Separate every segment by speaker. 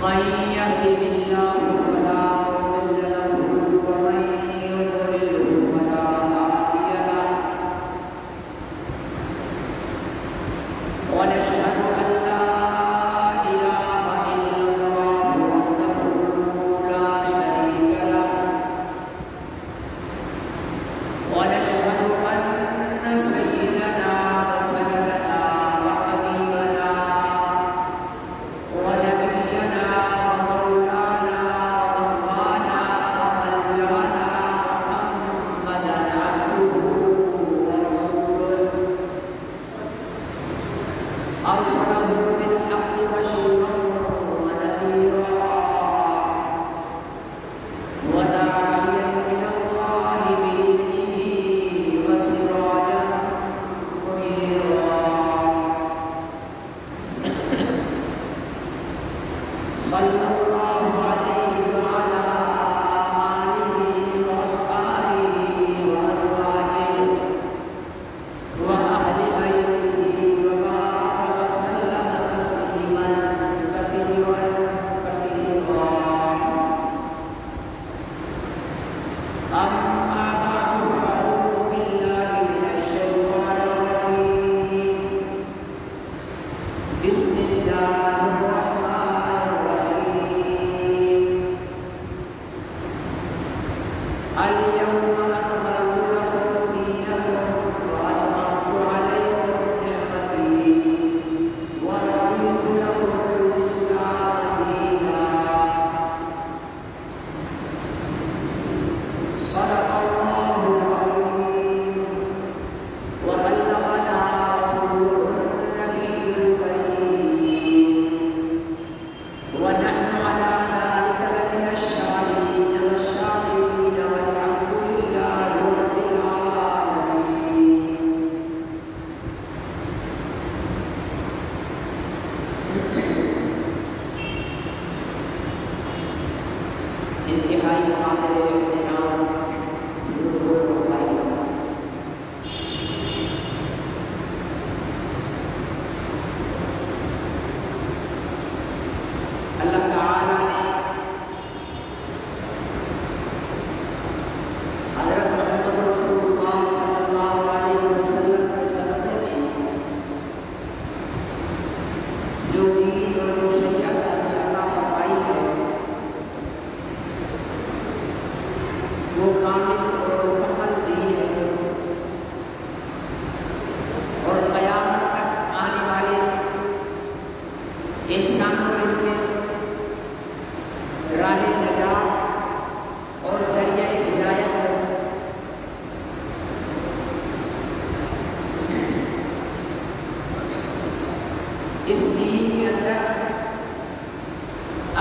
Speaker 1: من يهده الله فلا مضل له ومن يضلل فلا هادي له ونشهد أن لا إله إلا الله وحده لا شريك له ونشهد أن سيدنا وسندنا وحبيبنا ونبينا ومولانا ومولانا ومولانا محمدا عبده ورسوله أرسله بالحق بشيرا ونذيرا وداعيا إلى الله بإذنه وسراجا منيرا صلى الله عليه وعلى آله وأصحابه وأزواجه وأهل بيته وبارك وسلم تسليما كثيرا كثيرا أما بعد فأعوذ بالله من الشيطان الرجيم بسم الله الرحمن الرحيم اليوم أكملت لكم دينكم وأتممت عليكم نعمتي ورضيت لكم الإسلام دينا صدق الله العظيم وبلغنا رسوله النبي الكريم ونحن على ذلك لمن الشاهدين والشاكرين والحمد لله رب العالمين. انتہائی قابل احترام بزرگوں و بھائیوں، اللہ تعالیٰ نے حضرت محمد رسول اللہ صلی اللہ علیہ وسلم کے صدقے میں جو دین اور جو شریعت ہمیں عطا فرمائی ہے وہ کامل اور مکمل دین ہے، اور قیامت تک آنے والے انسانوں کے لیے راہ نجات اور ذریعہ ہدایت ہے۔ اس دین کے اندر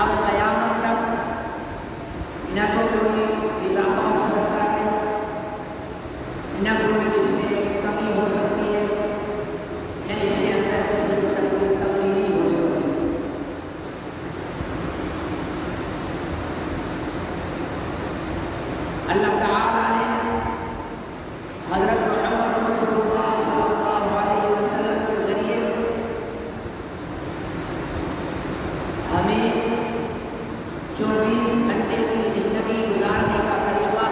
Speaker 1: اب قیامت تک نہ تو کوئی اضافہ ہو سکتا ہے، نہ کوئی اس میں کمی ہو سکتی ہے، نہ اس کے اندر کسی قسم کی تبدیلی ہو سکتی ہے۔ اللہ تعالیٰ نے حضرت محمد رسول اللہ صلی اللہ علیہ وسلم کے ذریعے ہمیں 24 گھنٹے کی زندگی گزارنے کا طریقہ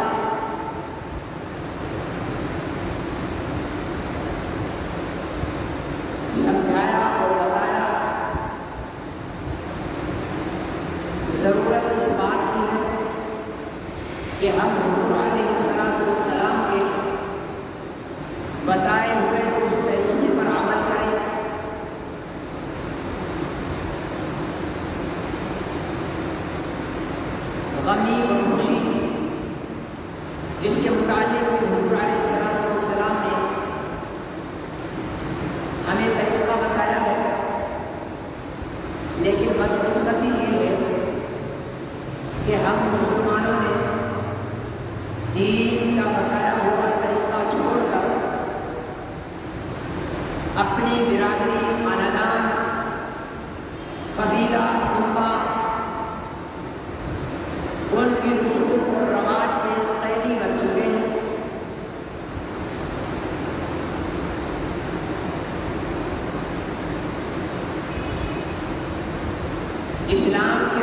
Speaker 1: سمجھایا اور بتایا۔ ضرورت اس بات کی ہے کہ ہم حضور علیہ السلام کے بتائے ہوئے اس طریقے پر عمل کریں۔ غمی و خوشی اس کے متعلق حضور علیہ السلام نے ہمیں طریقہ بتایا ہے، لیکن بدقسمتی یہ ہے کہ ہم مسلمانوں نے دین کا بتایا ہوا طریقہ چھوڑ کر اپنی برادری، خاندان، قبیلہ، امہ، ان کے رسوم اور رواج کے قیدی بن چکے ہیں۔ اسلام کے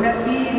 Speaker 1: 29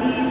Speaker 1: 30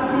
Speaker 1: 80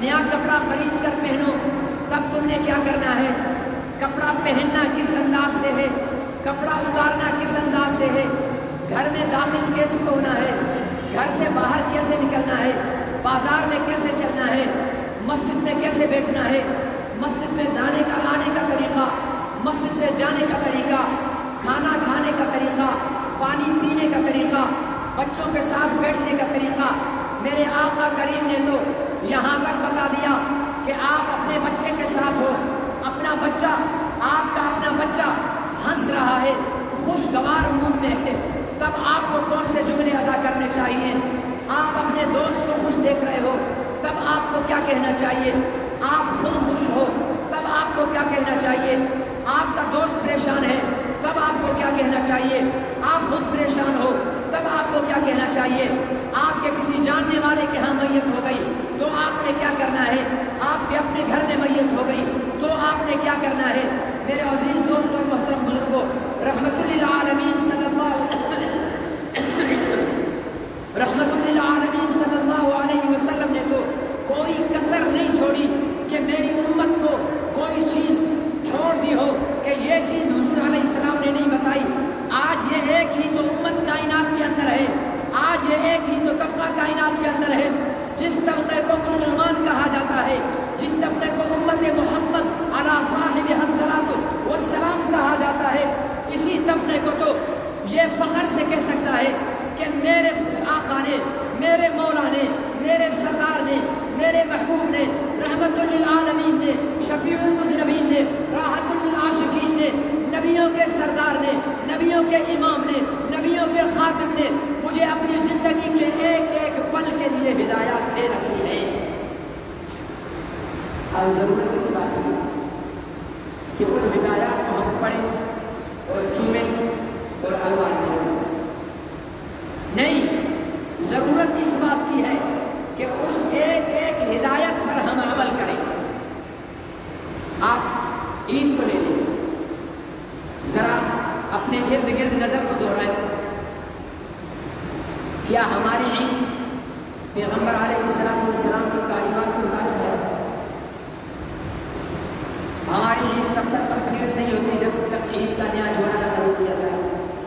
Speaker 1: نیا کپڑا خرید کر پہنو، تب تم نے کیا کرنا ہے؟ کپڑا پہننا کس انداز سے ہے، کپڑا اتارنا کس انداز سے ہے، گھر میں داخل کیسے ہونا ہے، گھر سے باہر کیسے نکلنا ہے، بازار میں کیسے چلنا ہے، مسجد میں کیسے بیٹھنا ہے، مسجد میں آنے کا طریقہ، مسجد سے جانے کا طریقہ، کھانا کھانے کا طریقہ، پانی پینے کا طریقہ، بچوں کے ساتھ بیٹھنے کا طریقہ۔ میرے آقا کریم نے تو یہاں تک بتا دیا کہ آپ اپنے بچے کے ساتھ ہو، اپنا بچہ، آپ کا اپنا بچہ ہنس رہا ہے، خوشگوار موڈ میں ہے، تب آپ کو کون سے جملے ادا کرنے چاہیے؟ آپ اپنے دوست کو خوش دیکھ رہے ہو، تب آپ کو کیا کہنا چاہیے؟ آپ خود خوش ہو، تب آپ کو کیا کہنا چاہیے؟ آپ کا دوست پریشان ہے، تب آپ کو کیا کہنا چاہیے؟ آپ خود پریشان ہو، تب آپ کو کیا کہنا چاہیے؟ آپ کے کسی جاننے والے کے ہاں میت ہو گئی تو آپ نے کیا کرنا ہے؟ آپ کے اپنے گھر میں میت ہو گئی تو آپ نے کیا کرنا ہے؟ میرے عزیز دوست اور محترم بزرگوں، رحمت للعالمین صلی اللہ علیہ وسلم نے تو کوئی کسر نہیں چھوڑی کہ میری امت کو کوئی چیز چھوڑ دی ہو کہ یہ چیز حضور علیہ السلام نے نہیں بتائی۔ آج یہ ایک ہی تو امت کائنات کے اندر ہے، آج یہ ایک ہی تو طبقہ کائنات کے اندر ہے جس طبقے کو مسلمان کہا جاتا ہے، جس طبقے کو امت محمد علی صاحب الصلاۃ والسلام کہا جاتا ہے، اسی طبقے کو تو یہ فخر سے کہہ سکتا ہے کہ میرے آقا نے، میرے مولا نے، میرے سردار نے، میرے محبوب نے، رحمت للعالمین نے، شفیع المذنبین نے، راحت للعاشقین نے، نبیوں کے سردار نے، نبیوں کے امام نے، نبیوں کے خاتم نے مجھے اپنی زندگی کے ایک ایک پل کے لیے ہدایات دے رکھی ہے۔ اور ضرورت اس بات کی کہ ان ہدایات کو ہم پڑھیں اور چومیں اور الوان لیں، نہیں، ضرورت اس بات کی ہے کہ اس ایک ایک ہدایت پر ہم عمل کریں۔ آپ عید کو لے لیں، ذرا اپنے ارد گرد نظر کو دوہرائیں، کیا ہماری عید پیغمبر علیہ السلام کی تعلیمات کے مطابق ہے؟ ہماری عید تب تک کمپلیٹ نہیں ہوتی جب تک عید کا نیا جوڑا نہ خرید کیا جائے،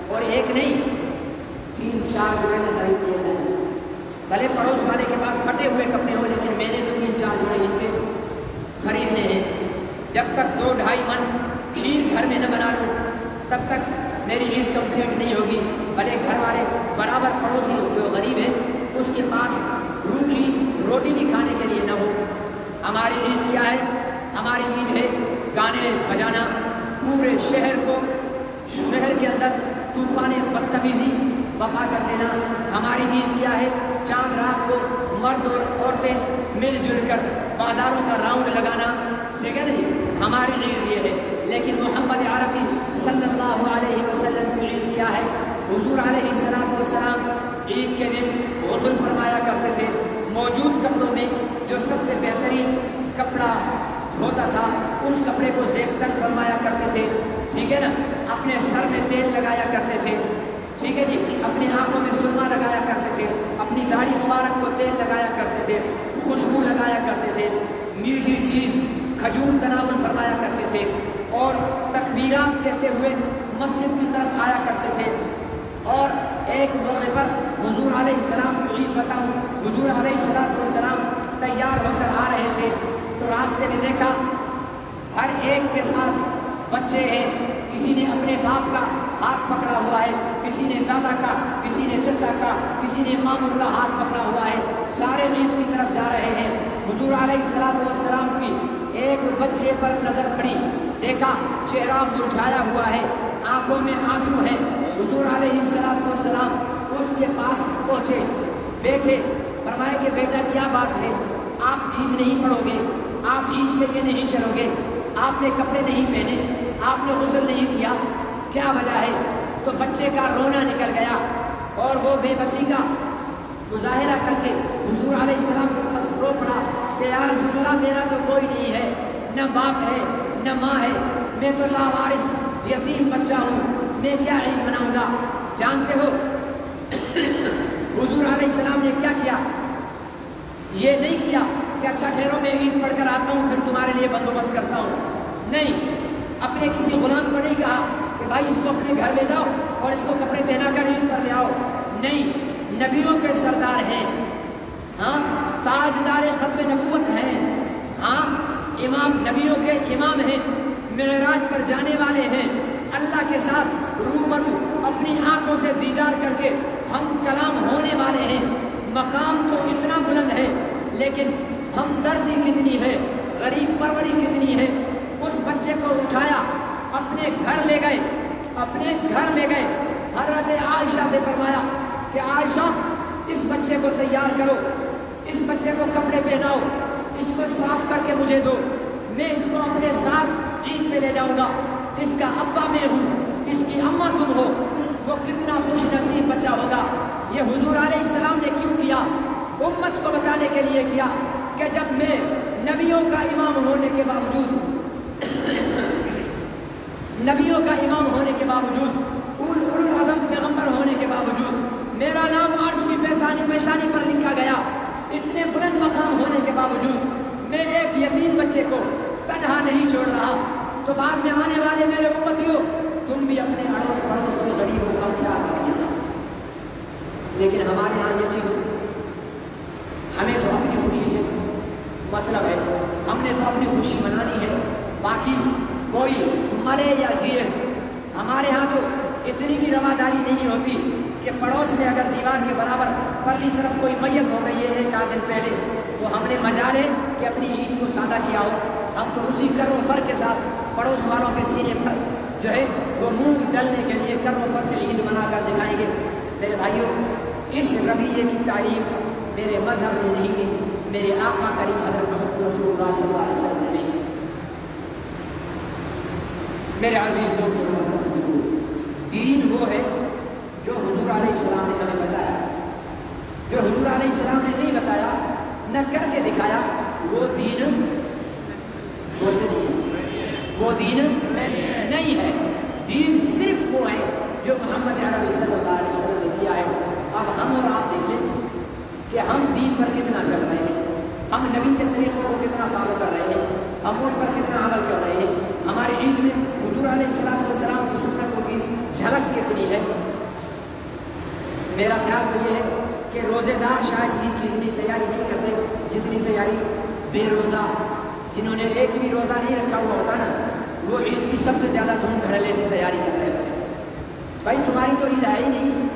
Speaker 1: اور ایک نہیں 3-4 جوڑے نہ خرید کیے جائیں۔ بھلے پڑوس والے کے پاس پھٹے ہوئے کپڑے ہو، لیکن میں نے تو 3-4 جوڑے عید کے خریدنے ہیں۔ جب تک 2-2.5 من کھیر گھر میں نہ بنا لوں تب تک میری عید کمپلیٹ نہیں ہوگی۔ بھلے گھر والے برابر پڑوسی جو غریب ہے اس کے پاس روکھی روٹی بھی کھانے کے لیے نہ ہو۔ ہماری عید کیا ہے؟ ہماری عید ہے گانے بجانا، پورے شہر کے اندر طوفان بدتمیزی بپا کر دینا۔ ہماری عید کیا ہے؟ چاند رات کو مرد اور عورتیں مل جل کر بازاروں کا راؤنڈ لگانا، ٹھیک ہے نہیں؟ ہماری عید یہ ہے۔ لیکن محمد عربی صلی اللہ علیہ وسلم کی عید کیا ہے؟ حضور علیہ السلام عید کے دن غسل فرمایا کرتے تھے، موجود کپڑوں میں جو سب سے بہترین کپڑا ہوتا تھا اس کپڑے کو زیب تک فرمایا کرتے تھے، ٹھیک ہے نا؟ اپنے سر میں تیل لگایا کرتے تھے، ٹھیک ہے جی، اپنی آنکھوں میں سرما لگایا کرتے تھے، اپنی داڑھی مبارک کو تیل لگایا کرتے تھے، خوشبو لگایا کرتے تھے، میٹھی چیز کھجور تناول فرمایا کرتے تھے، اور تکبیرات کہتے ہوئے مسجد کی طرف آیا کرتے تھے۔ اور ایک موقع پر حضور علیہ السلام کو عید بتاؤں، حضور علیہ السلام تیار ہو کر آ رہے تھے تو راستے میں دیکھا ہر ایک کے ساتھ بچے ہیں، کسی نے اپنے باپ کا ہاتھ پکڑا ہوا ہے، کسی نے دادا کا، کسی نے چچا کا، کسی نے ماموں کا ہاتھ پکڑا ہوا ہے، سارے عید کی طرف جا رہے ہیں۔ حضور علیہ السلام کی ایک بچے پر نظر پڑی، دیکھا چہرہ مرجھایا ہوا ہے، آنکھوں میں آنسو ہیں۔ حضور علیہ السلام اس کے پاس پہنچے، بیٹھے، فرمایا کہ بیٹا کیا بات ہے؟ آپ عید نہیں پڑھو گے، آپ عید کے لیے نہیں چلو گے، آپ نے کپڑے نہیں پہنے، آپ نے غسل نہیں کیا، کیا وجہ ہے؟ تو بچے کا رونا نکل گیا اور وہ بے بسی کا مظاہرہ کر کے حضور علیہ السلام کے پاس رو پڑا کہ یا رسول اللہ میرا تو کوئی نہیں ہے، نہ باپ ہے نہ ماں ہے، میں تو لاوارث یتیم بچہ ہوں، میں کیا عید مناؤں گا؟ جانتے ہو حضور علیہ السلام نے کیا کیا؟ یہ نہیں کیا کہ اچھا ٹھہرو میں عید پڑھ کر آتا ہوں پھر تمہارے لیے بندوبست کرتا ہوں، نہیں، اپنے کسی غلام کو نہیں کہا کہ بھائی اس کو اپنے گھر لے جاؤ اور اس کو کپڑے پہنا کر عید پر لے آؤ، نہیں، نبیوں کے سردار ہیں، ہاں، تاجدار ختم نبوت ہیں، ہاں، امام، نبیوں کے امام ہیں، معراج پر جانے والے ہیں، اللہ کے ساتھ روبرو اپنی آنکھوں سے دیدار کر کے ہم کلام ہونے والے ہیں، مقام تو اتنا بلند ہے لیکن ہمدردی کتنی ہے، غریب پروری کتنی ہے۔ اس بچے کو اٹھایا، اپنے گھر لے گئے، اپنے گھر لے گئے، حضرت عائشہ سے فرمایا کہ عائشہ اس بچے کو تیار کرو، اس بچے کو کپڑے پہناؤ، اس کو صاف کر کے مجھے دو، میں اس کو اپنے ساتھ عید پہ لے جاؤں گا، اس کا ابا میں ہوں، اس کی اماں تم ہو۔ وہ کتنا خوش نصیب بچہ ہوگا۔ یہ حضور علیہ السلام نے کیوں کیا؟ امت کو بتانے کے لیے کیا کہ جب میں نبیوں کا امام ہونے کے باوجود نبیوں کا امام ہونے کے باوجود، اولو العزم پیغمبر ہونے کے باوجود، میرا نام عرش کی پیشانی پر لکھا گیا، اتنے بلند مقام ہونے کے باوجود میں ایک یتیم بچے کو تنہا نہیں چھوڑ رہا۔ تو بعد میں آنے والے میرے امتیوں، تم بھی اپنے اڑوس پڑوس کے غریبوں کا خیال رکھیے۔ لیکن ہمارے ہاں یہ چیز، ہمیں تو اپنی خوشی سے مطلب ہے، ہم نے تو اپنی خوشی منانی ہے، باقی کوئی مرے یا جیے۔ ہمارے ہاں تو اتنی بھی رواداری نہیں ہوتی کہ پڑوس میں اگر دیوار کے برابر پرلی طرف کوئی میت ہو گئی ہے ایک آدھ دن پہلے تو ہم نے مجال ہے کہ اپنی عید کو سادہ کیا ہو، ہم تو اسی کر و فر کے ساتھ پڑوس والوں کے سینے پر جو ہے وہ منہ ڈلنے کے لیے کر و فر سے عید منا کر دکھائیں گے۔ میرے بھائیوں، اس رویے کی تعریف میرے مذہب نے نہیں دی، میرے آقا کریم حضرت محمد رسول اللہ صلی اللہ علیہ وسلم نے نہیں۔ میرے عزیز دوستوں، دین وہ ہے جو حضور علیہ السلام نے ہمیں بتایا، جو حضور علیہ السلام نے نہیں بتایا، نہ کر کے دکھایا، وہ دین وہ دین نہیں ہے۔ دین صرف وہ ہے جو محمد عربی صلی اللہ علیہ وسلم نے کیا ہے۔ اب ہم اور آپ دیکھ لیں کہ ہم دین پر کتنا چل رہے ہیں، ہم نبی کے طریقوں کو کتنا فالو کر رہے ہیں، ہم ان پر کتنا عمل کر رہے ہیں۔ ہماری عید میں حضور علیہ السلام کی سنتوں کی جھلک کتنی ہے۔ میرا خیال تو یہ ہے کہ روزے دار شاید عید کی اتنی تیاری نہیں کرتے جتنی تیاری بے روزہ، جنہوں نے ایک بھی روزہ نہیں رکھا ہوا ہوتا نا، وہ عید کی سب سے زیادہ دھوم دھڑلے سے تیاری کر رہے ہوتے ہیں۔ بھائی تمہاری تو عید ہے ہی نہیں،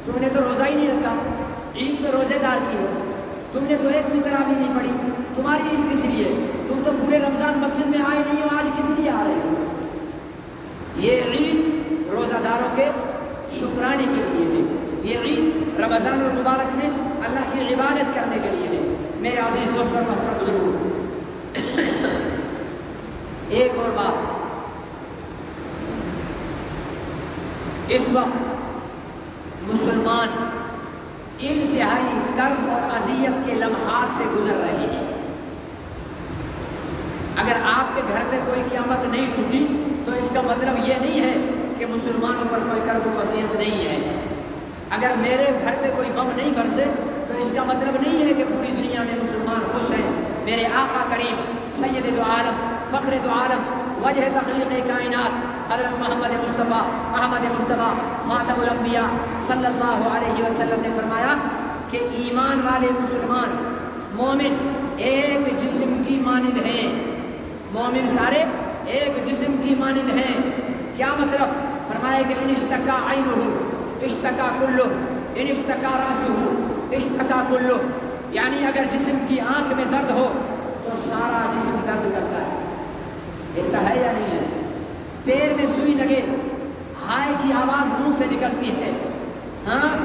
Speaker 1: تم نے تو روزہ ہی نہیں رکھا، عید تو روزے دار کی ہو، تم نے تو ایک بھی تراویح نہیں پڑھی، تمہاری عید کس لیے؟ تم تو پورے رمضان مسجد میں آئے نہیں ہو، آج کس لیے آ رہے ہو؟ یہ عید روزہ داروں کے شکرانے کے لیے ہے، یہ عید رمضان المبارک میں اللہ کی عبادت کرنے کے لیے ہے۔ میرے عزیز دوست اور محترم بزرگوں، ایک اور بات، اس وقت مسلمان انتہائی کرب اور اذیت کے لمحات سے گزر رہے ہیں۔ اگر آپ کے گھر میں کوئی قیامت نہیں ٹوٹی تو اس کا مطلب یہ نہیں ہے کہ مسلمانوں پر کوئی کرب و اذیت نہیں ہے۔ اگر میرے گھر میں کوئی بم نہیں برسے تو اس کا مطلب نہیں ہے کہ پوری دنیا میں مسلمان خوش ہیں۔ میرے آقا کریم سید دو عالم، فخر دو عالم، وجہ تخلیق کائنات حضرت محمد مصطفیٰ احمد مصطفیٰ خاتم الانبیاء صلی اللہ علیہ وسلم نے فرمایا کہ ایمان والے مسلمان مومن ایک جسم کی مانند ہیں، مومن سارے ایک جسم کی مانند ہیں۔ کیا مطلب؟ فرمایا کہ ان اشتکا عینہ اشتکا کلہ، ان اشتکا راسہ اشتکا کلہ، یعنی اگر جسم کی آنکھ میں درد ہو تو سارا جسم درد کرتا ہے۔ ایسا ہے یا نہیں ہے؟ پیر میں سوئی لگے، ہائے کی آواز منہ سے نکلتی ہے، ہاں،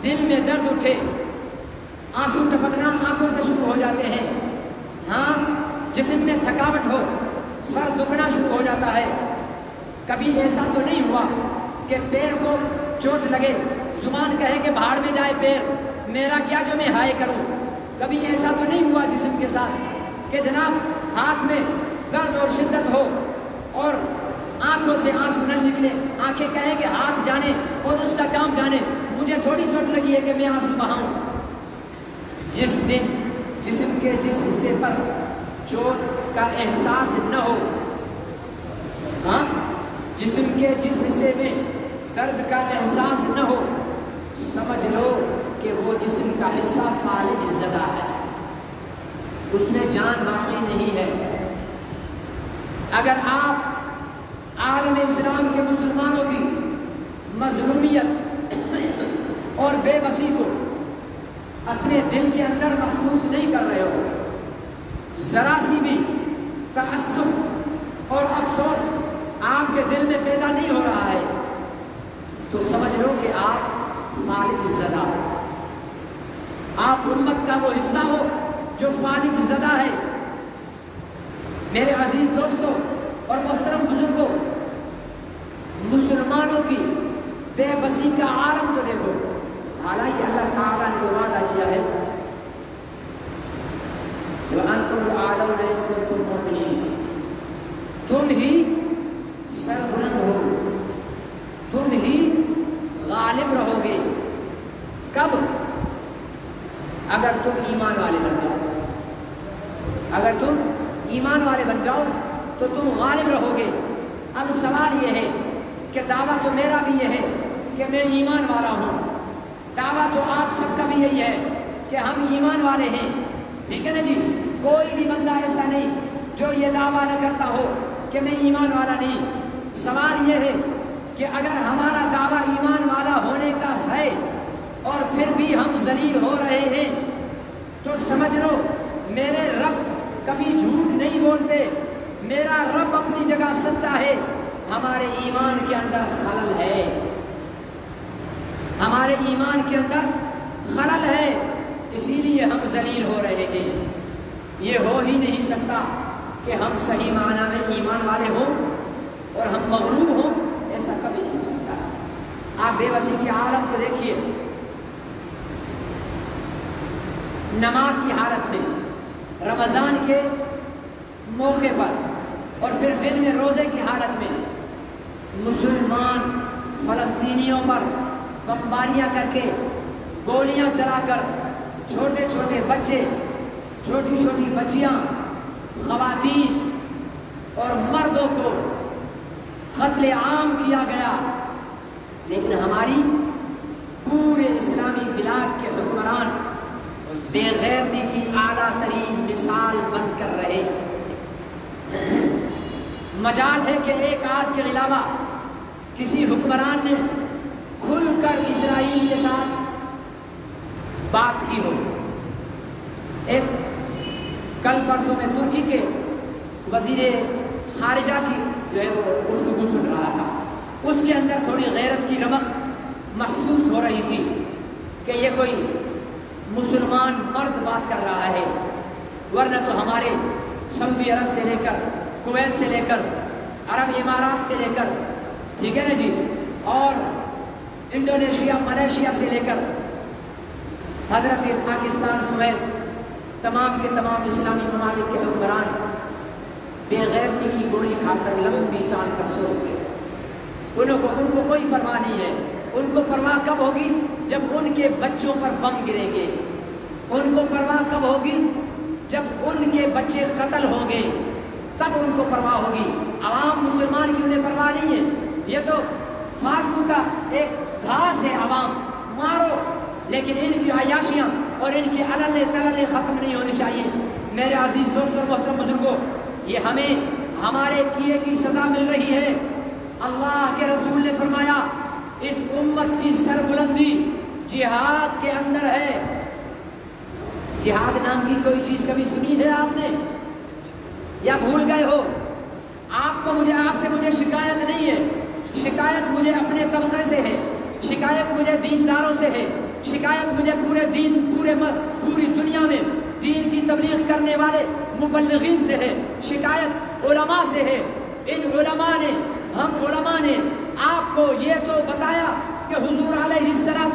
Speaker 1: دل میں درد اٹھے، آنسو ٹپکنا آنکھوں سے شروع ہو جاتے ہیں، ہاں، جسم میں تھکاوٹ ہو، سر دکھنا شروع ہو جاتا ہے۔ کبھی ایسا تو نہیں ہوا کہ پیر کو چوٹ لگے، زبان کہے کہ بھاڑ میں جائے پیر، میرا کیا جو میں ہائے کروں؟ کبھی ایسا تو نہیں ہوا جسم کے ساتھ کہ جناب ہاتھ میں درد اور شدت ہو اور آنکھوں سے آنسو نہ نکلے، آنکھیں کہیں کہ ہاتھ جانے اور اس کا کام جانے، مجھے تھوڑی چوٹ لگی ہے کہ میں آنسو بہاؤں۔ جس دن جسم کے جس حصے پر چوٹ کا احساس نہ ہو، ہاں جسم کے جس حصے میں درد کا احساس نہ ہو، سمجھ لو کہ وہ جسم کا حصہ فالج زدہ ہے، اس میں جان باقی نہیں ہے۔ اگر آپ عالم اسلام کے مسلمانوں کی مظلومیت اور بے بسی کو اپنے دل کے اندر محسوس نہیں کر رہے ہو، ذرا سی بھی تعصب اور افسوس آپ کے دل میں پیدا نہیں ہو رہا ہے، تو سمجھ لو کہ آپ فالج زدہ ہو، آپ امت کا وہ حصہ ہو جو فالج زدہ ہے۔ میرے عزیز دوستوں اور محترم بزرگوں، مسلمانوں کی بے بسی کا عالم تو دیکھو، حالانکہ اللہ تعالیٰ نے جو وعدہ کیا ہے وَأَنْتُمُ الْأَعْلَوْنَ إِن كُنتُم مُؤْمِنِينَ، تم ہی سربلند ہو، تم ہی غالب رہو گے۔ کب؟ اگر تم ایمان والے بن جاؤ، اگر تم ایمان والے بن جاؤ تو تم غالب رہو گے۔ اب سوال یہ ہے کہ دعویٰ تو میرا بھی یہ ہے کہ میں ایمان والا ہوں، دعویٰ تو آپ سب کا بھی یہی ہے کہ ہم ایمان والے ہیں، ٹھیک ہے نا جی؟ کوئی بھی بندہ ایسا نہیں جو یہ دعویٰ نہ کرتا ہو کہ میں ایمان والا نہیں۔ سوال یہ ہے کہ اگر ہمارا دعویٰ ایمان والا ہونے کا ہے اور پھر بھی ہم ذلیل ہو رہے ہیں تو سمجھ لو میرے رب کبھی جھوٹ نہیں بولتے، میرا رب اپنی جگہ سچا ہے، ہمارے ایمان کے اندر خلل ہے، ہمارے ایمان کے اندر خلل ہے، اسی لیے ہم ذلیل ہو رہے ہیں۔ یہ ہو ہی نہیں سکتا کہ ہم صحیح معنی میں ایمان والے ہوں اور ہم مغلوب ہوں، ایسا کبھی نہیں ہو سکتا۔ آپ بے بسی کی عالم کو دیکھیے، نماز کی حالت میں، رمضان کے موقع پر اور پھر دن میں روزے کی حالت میں مسلمان فلسطینیوں پر بمباریاں کر کے، گولیاں چلا کر، چھوٹے چھوٹے بچے، چھوٹی چھوٹی بچیاں، خواتین اور مردوں کو قتل عام کیا گیا، لیکن ہماری پورے اسلامی بلاد کے حکمران بے غیرتی کی اعلیٰ ترین مثال بن کر رہے۔ مجال ہے کہ ایک آدھ کے علاوہ کسی حکمران نے کھل کر اسرائیل کے ساتھ بات کی ہو۔ ایک کل پرسوں میں ترکی کے وزیر خارجہ کی جو ہے وہ گفتگو سن رہا تھا، اس کے اندر تھوڑی غیرت کی رمق محسوس ہو رہی تھی کہ یہ کوئی مسلمان مرد بات کر رہا ہے، ورنہ تو ہمارے سعودی عرب سے لے کر، کویت سے لے کر، عرب امارات سے لے کر، ٹھیک ہے نا جی، اور انڈونیشیا، ملیشیا سے لے کر حضرت پاکستان سمیت تمام کے تمام اسلامی ممالک کے حکمران بے غیرتی کی گولی کھا کر لمبی تان کر سو گئے۔ ان کو کوئی پرواہ نہیں ہے۔ ان کو پرواہ کب ہوگی؟ جب ان کے بچوں پر بم گریں گے۔ ان کو پرواہ کب ہوگی؟ جب ان کے بچے قتل ہوں گے، تب ان کو پرواہ ہوگی۔ عوام مسلمان کی انہیں پرواہ نہیں ہے، یہ تو فالتو کا ایک گھاس ہے، عوام مارو، لیکن ان کی عیاشیاں اور ان کی علل تلل ختم نہیں ہونی چاہیے۔ میرے عزیز دوستوں اور محترم بزرگوں، یہ ہمیں ہمارے کیے کی سزا مل رہی ہے۔ اللہ کے رسول نے فرمایا اس امت کی سربلندی جہاد کے اندر ہے۔ جہاد نام کی کوئی چیز کبھی سنی ہے آپ نے یا بھول گئے ہو؟ آپ سے مجھے شکایت نہیں ہے، شکایت مجھے اپنے طبقے سے ہے، شکایت مجھے دینداروں سے ہے، شکایت مجھے پوری دنیا میں دین کی تبلیغ کرنے والے مبلغین سے ہے، شکایت علماء سے ہے۔ ان علماء نے، ہم علماء نے آپ کو یہ تو بتایا کہ حضور علیہ السلام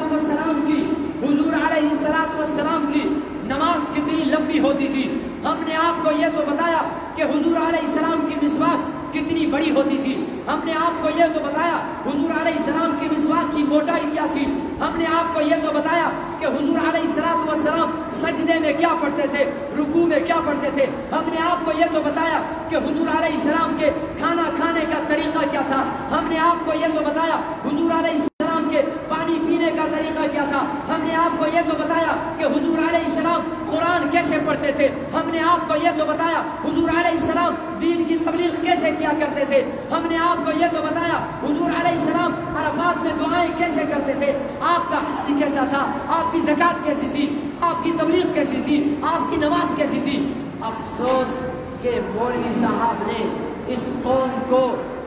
Speaker 1: کی نماز کتنی لمبی ہوتی تھی، ہم نے آپ کو یہ تو بتایا کہ حضور علیہ السلام کی مسواک کتنی بڑی ہوتی تھی، ہم نے آپ کو یہ تو بتایا حضور علیہ السلام کی مسواک کی موٹائی کیا تھی، ہم نے آپ کو یہ تو بتایا کہ حضور علیہ السلام سجدے میں کیا پڑھتے تھے، رکوع میں کیا پڑھتے تھے، ہم نے آپ کو یہ تو بتایا کہ حضور علیہ السلام کے کھانا کھانے کا طریقہ کیا تھا، ہم نے آپ کو یہ تو بتایا حضور علیہ السلام کے پانی پینے کا طریقہ کیا تھا، ہم نے آپ کو یہ تو بتایا کہ حضور علیہ السلام قرآن کیسے پڑھتے تھے، ہم نے آپ کو یہ تو بتایا حضور علیہ السلام دین کی تبلیغ کیسے کیا کرتے تھے، ہم نے آپ کو یہ تو بتایا حضور علیہ السلام عرفات میں دعائیں کیسے کرتے تھے، آپ کا حج کیسا تھا، آپ کی زکوٰۃ کیسی تھی، آپ کی تبلیغ کیسی تھی، آپ کی نماز کیسی تھی۔ افسوس کہ مولوی صاحب نے اس قوم کو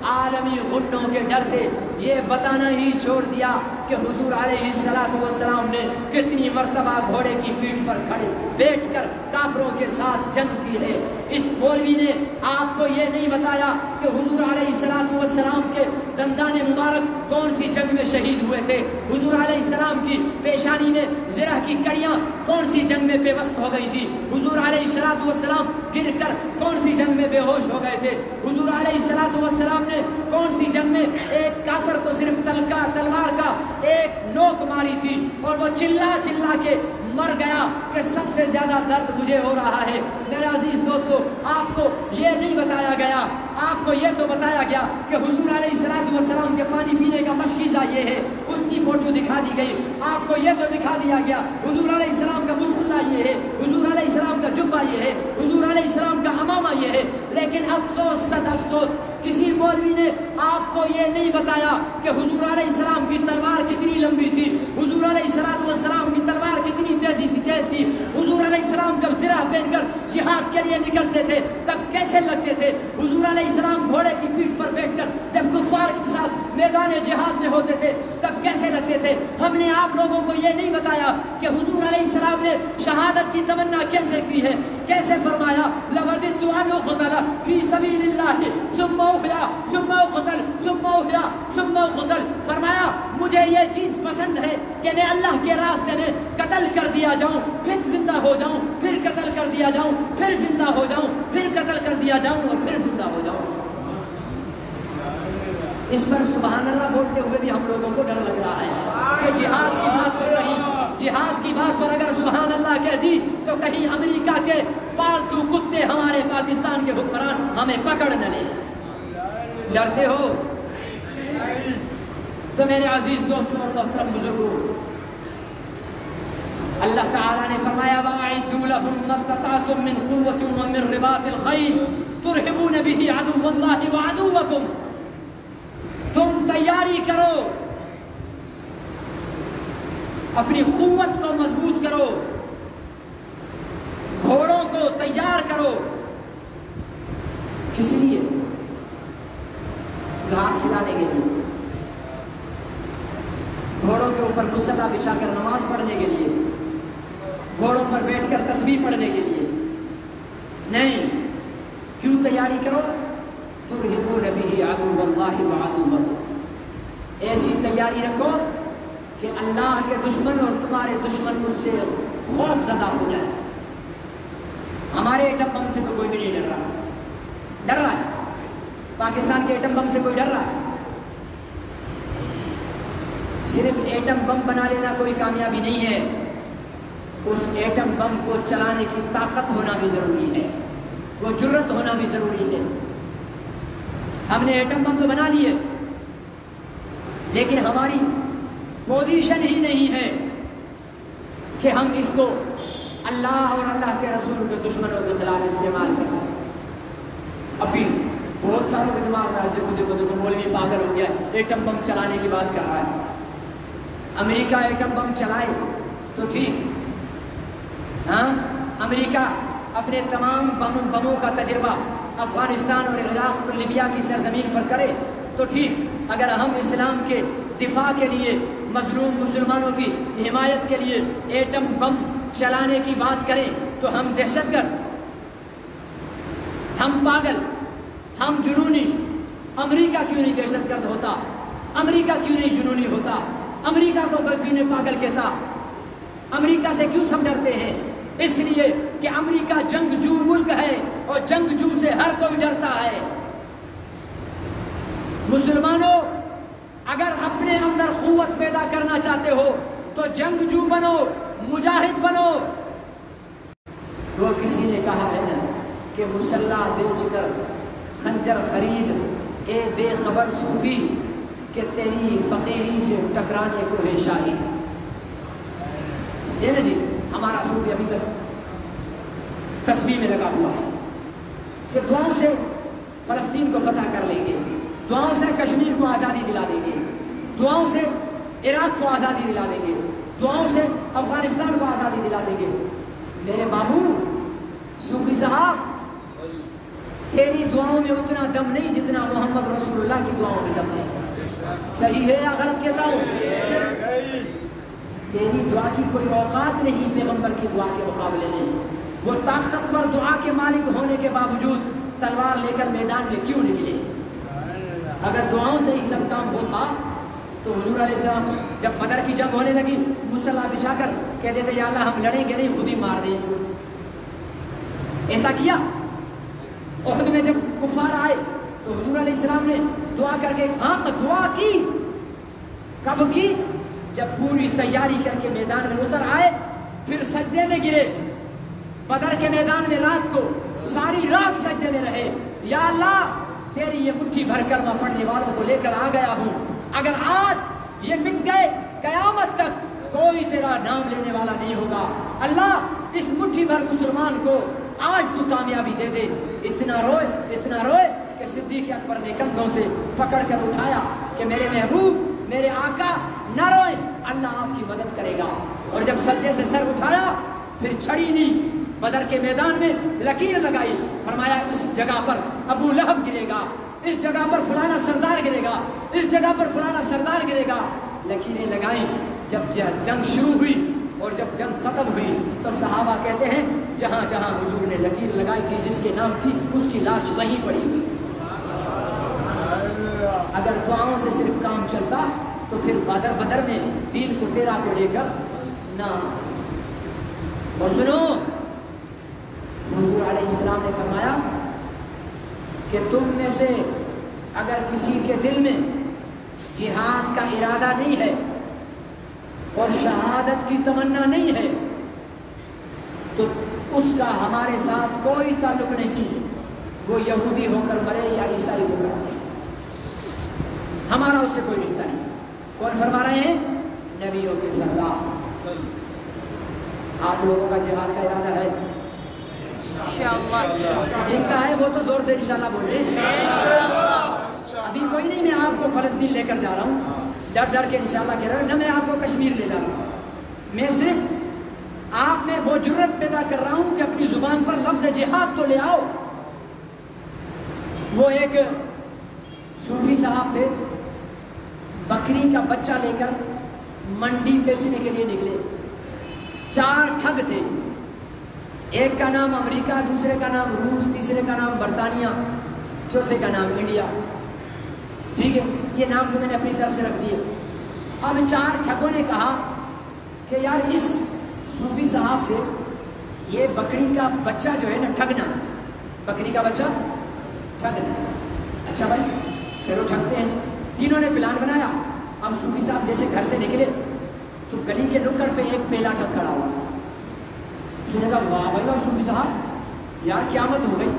Speaker 1: عالمی غنوں کے ڈر سے یہ بتانا ہی چھوڑ دیا کہ حضور علیہ السلام نے کتنی مرتبہ گھوڑے کی پیٹھ پر کھڑے بیٹھ کر کافروں کے ساتھ جنگ کی ہے۔ اس مولوی نے آپ کو یہ نہیں بتایا کہ حضور علیہ السلام کے دندان مبارک کون سی جنگ میں شہید ہوئے تھے، حضور علیہ السلام کی پیشانی میں زرہ کی کڑیاں کون سی جنگ میں پیوست ہو گئی تھی، حضور علیہ السلام گر کر کون سی جنگ میں بے ہوش ہو گئے تھے، حضور علیہ السلام نے کون سی جنگ میں ایک کافر کو صرف تلوار کا ایک نوک ماری تھی اور وہ چلا چلا کے مر گیا کہ سب سے زیادہ درد مجھے ہو رہا ہے۔ میرے عزیز دوستو، آپ کو یہ نہیں بتایا گیا، آپ کو یہ تو بتایا گیا کہ حضور علیہ السلام کے پانی پینے کا مشکیزہ یہ ہے، اس کی فوٹو دکھا دی گئی، آپ کو یہ تو دکھا دیا گیا حضور علیہ السلام کا مصلی یہ ہے، حضور علیہ السلام کا جبہ یہ ہے، حضور علیہ السلام کا امامہ یہ ہے، لیکن افسوس صد افسوس کسی مولوی نے آپ کو یہ نہیں بتایا کہ حضور علیہ السلام کی تلوار کتنی لمبی تھی، حضور علیہ السلام کی تلوار کتنی تیز تھی، حضور علیہ السلام جب زرہ پہن کر جہاد کے لیے نکلتے تھے تب کیسے لگتے تھے، حضور علیہ السلام گھوڑے کی پیٹھ پر بیٹھ کر جب کفار کے ساتھ میدان جہاد میں ہوتے تھے تب کیسے لگتے تھے۔ ہم نے آپ لوگوں کو یہ نہیں بتایا کہ حضور علیہ السلام نے شہادت کی تمنا کیسے کی ہے، کیسے فرمایا لَوَدِدْتُ أَنْ أُقْتَلَ فِي سَبِيلِ اللَّهِ ثُمَّ أُحْيَا ثُمَّ أُقْتَلْ ثُمَّ أُحْيَا ثُمَّ أُقْتَلْ، فرمایا مجھے یہ چیز پسند ہے کہ میں اللہ کے راستے میں قتل کر دیا جاؤں، پھر زندہ ہو جاؤں، پھر قتل کر دیا جاؤں، پھر زندہ ہو جاؤں، پھر قتل کر دیا جاؤں اور پھر زندہ ہو جاؤں۔ اس پر سبحان اللہ بولتے ہوئے بھی ہم لوگوں کو ڈر لگ رہا ہے کہ جہاد کی بات پر کہیں، جہاد کی بات پر اگر سبحان اللہ کہہ دی تو کہیں امریکہ کے پالتو کتے ہمارے پاکستان کے حکمران ہمیں پکڑ نہ لیں۔ ڈرتے ہو؟ تو میرے عزیز دوستوں اور محترم بزرگوں، اللہ تعالیٰ نے فرمایا وَأَعِدُّوا لَهُم مَّا اسْتَطَعْتُم مِّن قُوَّةٍ وَمِن رِّبَاطِ الْخَيْلِ تُرْهِبُونَ بِهِ عَدُوَّ اللَّهِ وَعَدُوَّكُمْ، تم تیاری کرو، اپنی قوت کو مضبوط کرو، گھوڑوں کو تیار کرو، کس لیے؟ گھاس کھلانے کے لیے، گھوڑوں کے اوپر مصلی بچھا کر نماز پڑھنے کے لیے، گھوڑوں پر بیٹھ کر تسبیح پڑھنے کے لیے نہیں۔ کیوں تیاری کرو؟ تُرْهِبُونَ بِهِ عَدُوَّ اللَّهِ وَعَدُوَّكُمْ، ایسی تیاری رکھو کہ اللہ کے دشمن اور تمہارے دشمن اس سے خوف زدہ ہو جائے۔ ہمارے ایٹم بم سے تو کوئی بھی نہیں ڈر رہا ہے، پاکستان کے ایٹم بم سے کوئی ڈر رہا ہے؟ صرف ایٹم بم بنا لینا کوئی کامیابی نہیں ہے، اس ایٹم بم کو چلانے کی طاقت ہونا بھی ضروری ہے، وہ جرت ہونا بھی ضروری ہے۔ ہم نے ایٹم بم تو بنا لیے لیکن ہماری پوزیشن ہی نہیں ہے کہ ہم اس کو اللہ اور اللہ کے رسول کے دشمنوں کے خلاف استعمال کر سکیں۔ ابھی بہت ساروں کے دماغ میں دیکھو مولوی پاگل ہو گیا، ایٹم بم چلانے کی بات کر رہا ہے۔ امریکہ ایٹم بم چلائے تو ٹھیک، ہاں امریکہ اپنے تمام بموں کا تجربہ افغانستان اور عراق اور لیبیا کی سرزمین پر کرے تو ٹھیک، اگر ہم اسلام کے دفاع کے لیے مظلوم مسلمانوں کی حمایت کے لیے ایٹم بم چلانے کی بات کریں تو ہم دہشت گرد، ہم پاگل، ہم جنونی۔ امریکہ کیوں نہیں دہشت گرد ہوتا؟ امریکہ کیوں نہیں جنونی ہوتا؟ امریکہ کو کوئی کیوں نہیں پاگل کہتا؟ امریکہ سے کیوں سب ڈرتے ہیں؟ اس لیے کہ امریکہ جنگجو ملک ہے اور جنگجو سے ہر کوئی ڈرتا ہے۔ مسلمانوں اگر اپنے اندر قوت پیدا کرنا چاہتے ہو تو جنگجو بنو، مجاہد بنو۔ وہ کسی نے کہا ہے نا کہ مسلح بیچ کر خنجر خرید اے بے خبر صوفی کہ تیری فقیری سے ٹکرانے کو ہے شاہی۔ یہ نا جی ہمارا صوفی ابھی تک تسبیح میں لگا ہوا ہے کہ دعاؤں سے فلسطین کو فتح کر لیں گے، دعاؤں سے کشمیر کو آزادی دلا دیں گے، دعاؤں سے عراق کو آزادی دلا دیں گے، دعاؤں سے افغانستان کو آزادی دلا دیں گے۔ میرے بابو صوفی صاحب، تیری دعاؤں میں اتنا دم نہیں جتنا محمد رسول اللہ کی دعاؤں میں دم ہے۔ صحیح ہے یا غلط کہتا ہوں؟ تیری دعا کی کوئی اوقات نہیں پیغمبر کی دعا کے مقابلے میں۔ وہ طاقتور دعا کے مالک ہونے کے باوجود تلوار لے کر میدان میں کیوں نکلے؟ اگر دعاؤں سے ہی سب کام ہوتا تو حضور علیہ السلام جب بدر کی جنگ ہونے لگی مسلح بچھا کر کہتے تھے یا اللہ ہم لڑیں گے نہیں، خود ہی مار دیں۔ ایسا کیا؟ احد میں جب کفار آئے تو حضور علیہ السلام نے دعا کر کے دعا کی۔ کب کی؟ جب پوری تیاری کر کے میدان میں اتر آئے، پھر سجدے میں گرے۔ بدر کے میدان میں رات کو ساری رات سجدے میں رہے، یا اللہ تیری یہ مٹھی بھر کلمہ پڑھنے والوں کو لے کر آ گیا ہوں، اگر آج یہ مٹ گئے قیامت تک کوئی تیرا نام لینے والا نہیں ہوگا۔ اللہ اس مٹھی بھر مسلمان کو آج تو کامیابی دے دے۔ اتنا روئے کہ صدیق اکبر نے کندھوں سے پکڑ کر اٹھایا کہ میرے محبوب، میرے آقا نہ روئے، اللہ آپ کی مدد کرے گا۔ اور جب سجدے سے سر اٹھایا پھر چھڑی لی، بدر کے میدان میں لکیر لگائی، فرمایا اس جگہ پر ابو لہب گرے گا، اس جگہ پر فلانا سردار گرے گا، اس جگہ پر فلانا سردار گرے گا۔ لکیریں لگائیں۔ جب جنگ شروع ہوئی اور جب جنگ ختم ہوئی تو صحابہ کہتے ہیں جہاں جہاں حضور نے لکیر لگائی تھی جس کے نام کی، اس کی لاش وہیں پڑی ہوئی تھی۔ اگر دعاؤں سے صرف کام چلتا تو پھر بدر میں 313 کو لے کر نہ۔ اور سنو، حضور علیہ السلام نے فرمایا کہ تم میں سے اگر کسی کے دل میں جہاد کا ارادہ نہیں ہے اور شہادت کی تمنا نہیں ہے تو اس کا ہمارے ساتھ کوئی تعلق نہیں، وہ یہودی ہو کر مرے یا عیسائی ہو کر مرے، ہمارا اس سے کوئی رشتہ نہیں۔ کون فرما رہے ہیں؟ نبیوں کے سردار۔ آپ لوگوں کا جہاد کا ارادہ ہے؟ جن کا ہے وہ تو زور سے انشاءاللہ بولے۔ ابھی کوئی نہیں، میں آپ کو فلسطین لے کر جا رہا ہوں، ڈر کے انشاءاللہ کہہ رہا ہوں، نہ میں آپ کو کشمیر لے جا رہا ہوں، میں صرف آپ میں وہ جرت پیدا کر رہا ہوں کہ اپنی زبان پر لفظ جہاد تو لے آؤ۔ وہ ایک صوفی صاحب تھے، بکری کا بچہ لے کر منڈی بیچنے کے لیے نکلے۔ 4 ٹھگ تھے، ایک کا نام امریکہ، دوسرے کا نام روس، تیسرے کا نام برطانیہ، چوتھے کا نام انڈیا۔ ٹھیک ہے، یہ نام تو میں نے اپنی طرف سے رکھ دیے۔ اب 4 ٹھگوں نے کہا کہ یار اس صوفی صاحب سے یہ بکری کا بچہ جو ہے نا ٹھگنا، بکری کا بچہ ٹھگنا۔ اچھا بھائی چلو ٹھگتے ہیں۔ تینوں نے پلان بنایا۔ اب صوفی صاحب جیسے گھر سے نکلے تو گلی کے نکڑ پہ ایک پیلا ٹھگ کھڑا ہوا۔ انہوں نے کہا واہ بھائی واہ صوفی صاحب، یار قیامت ہو گئی،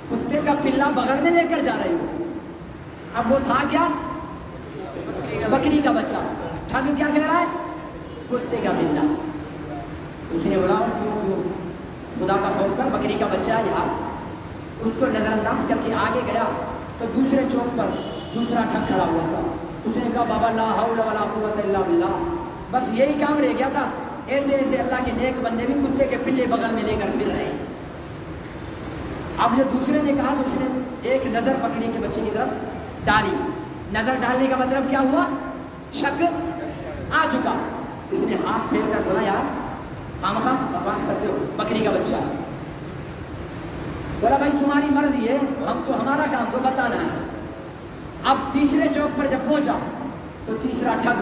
Speaker 1: کتے کا پلا بغل میں لے کر جا رہے ہو۔ اب وہ تھا کیا؟ بکری کا بچہ۔ ٹھگ کیا کہہ رہا ہے؟ کتے کا پلا۔ اس نے بولا خدا کا خوف کر، بکری کا بچہ ہے یار۔ اس کو نظر انداز کر کے آگے گیا تو دوسرے چوک پر دوسرا ٹھگ کھڑا ہوا تھا۔ اس نے کہا بابا لا حول ولا قوت الا باللہ، بس یہی کام رہ گیا تھا، ایسے ایسے اللہ کے نیک بندے بھی کتے کے پلے بغل میں لے کر پھر رہے ہیں۔ اب جو دوسرے نے کہا تو اس نے ایک نظر بکری کے بچے کی طرف ڈالی۔ نظر ڈالنے کا مطلب کیا ہوا؟ شک آ چکا۔ اس نے ہاتھ پھیر کر بولا یار خامخواہ بکواس کرتے ہو، بکری کا بچہ۔ بولا بھائی تمہاری مرضی ہے، ہم تو ہمارا کام کو بتانا ہے۔ اب تیسرے چوک پر جب پہنچا تو تیسرا ٹھگ،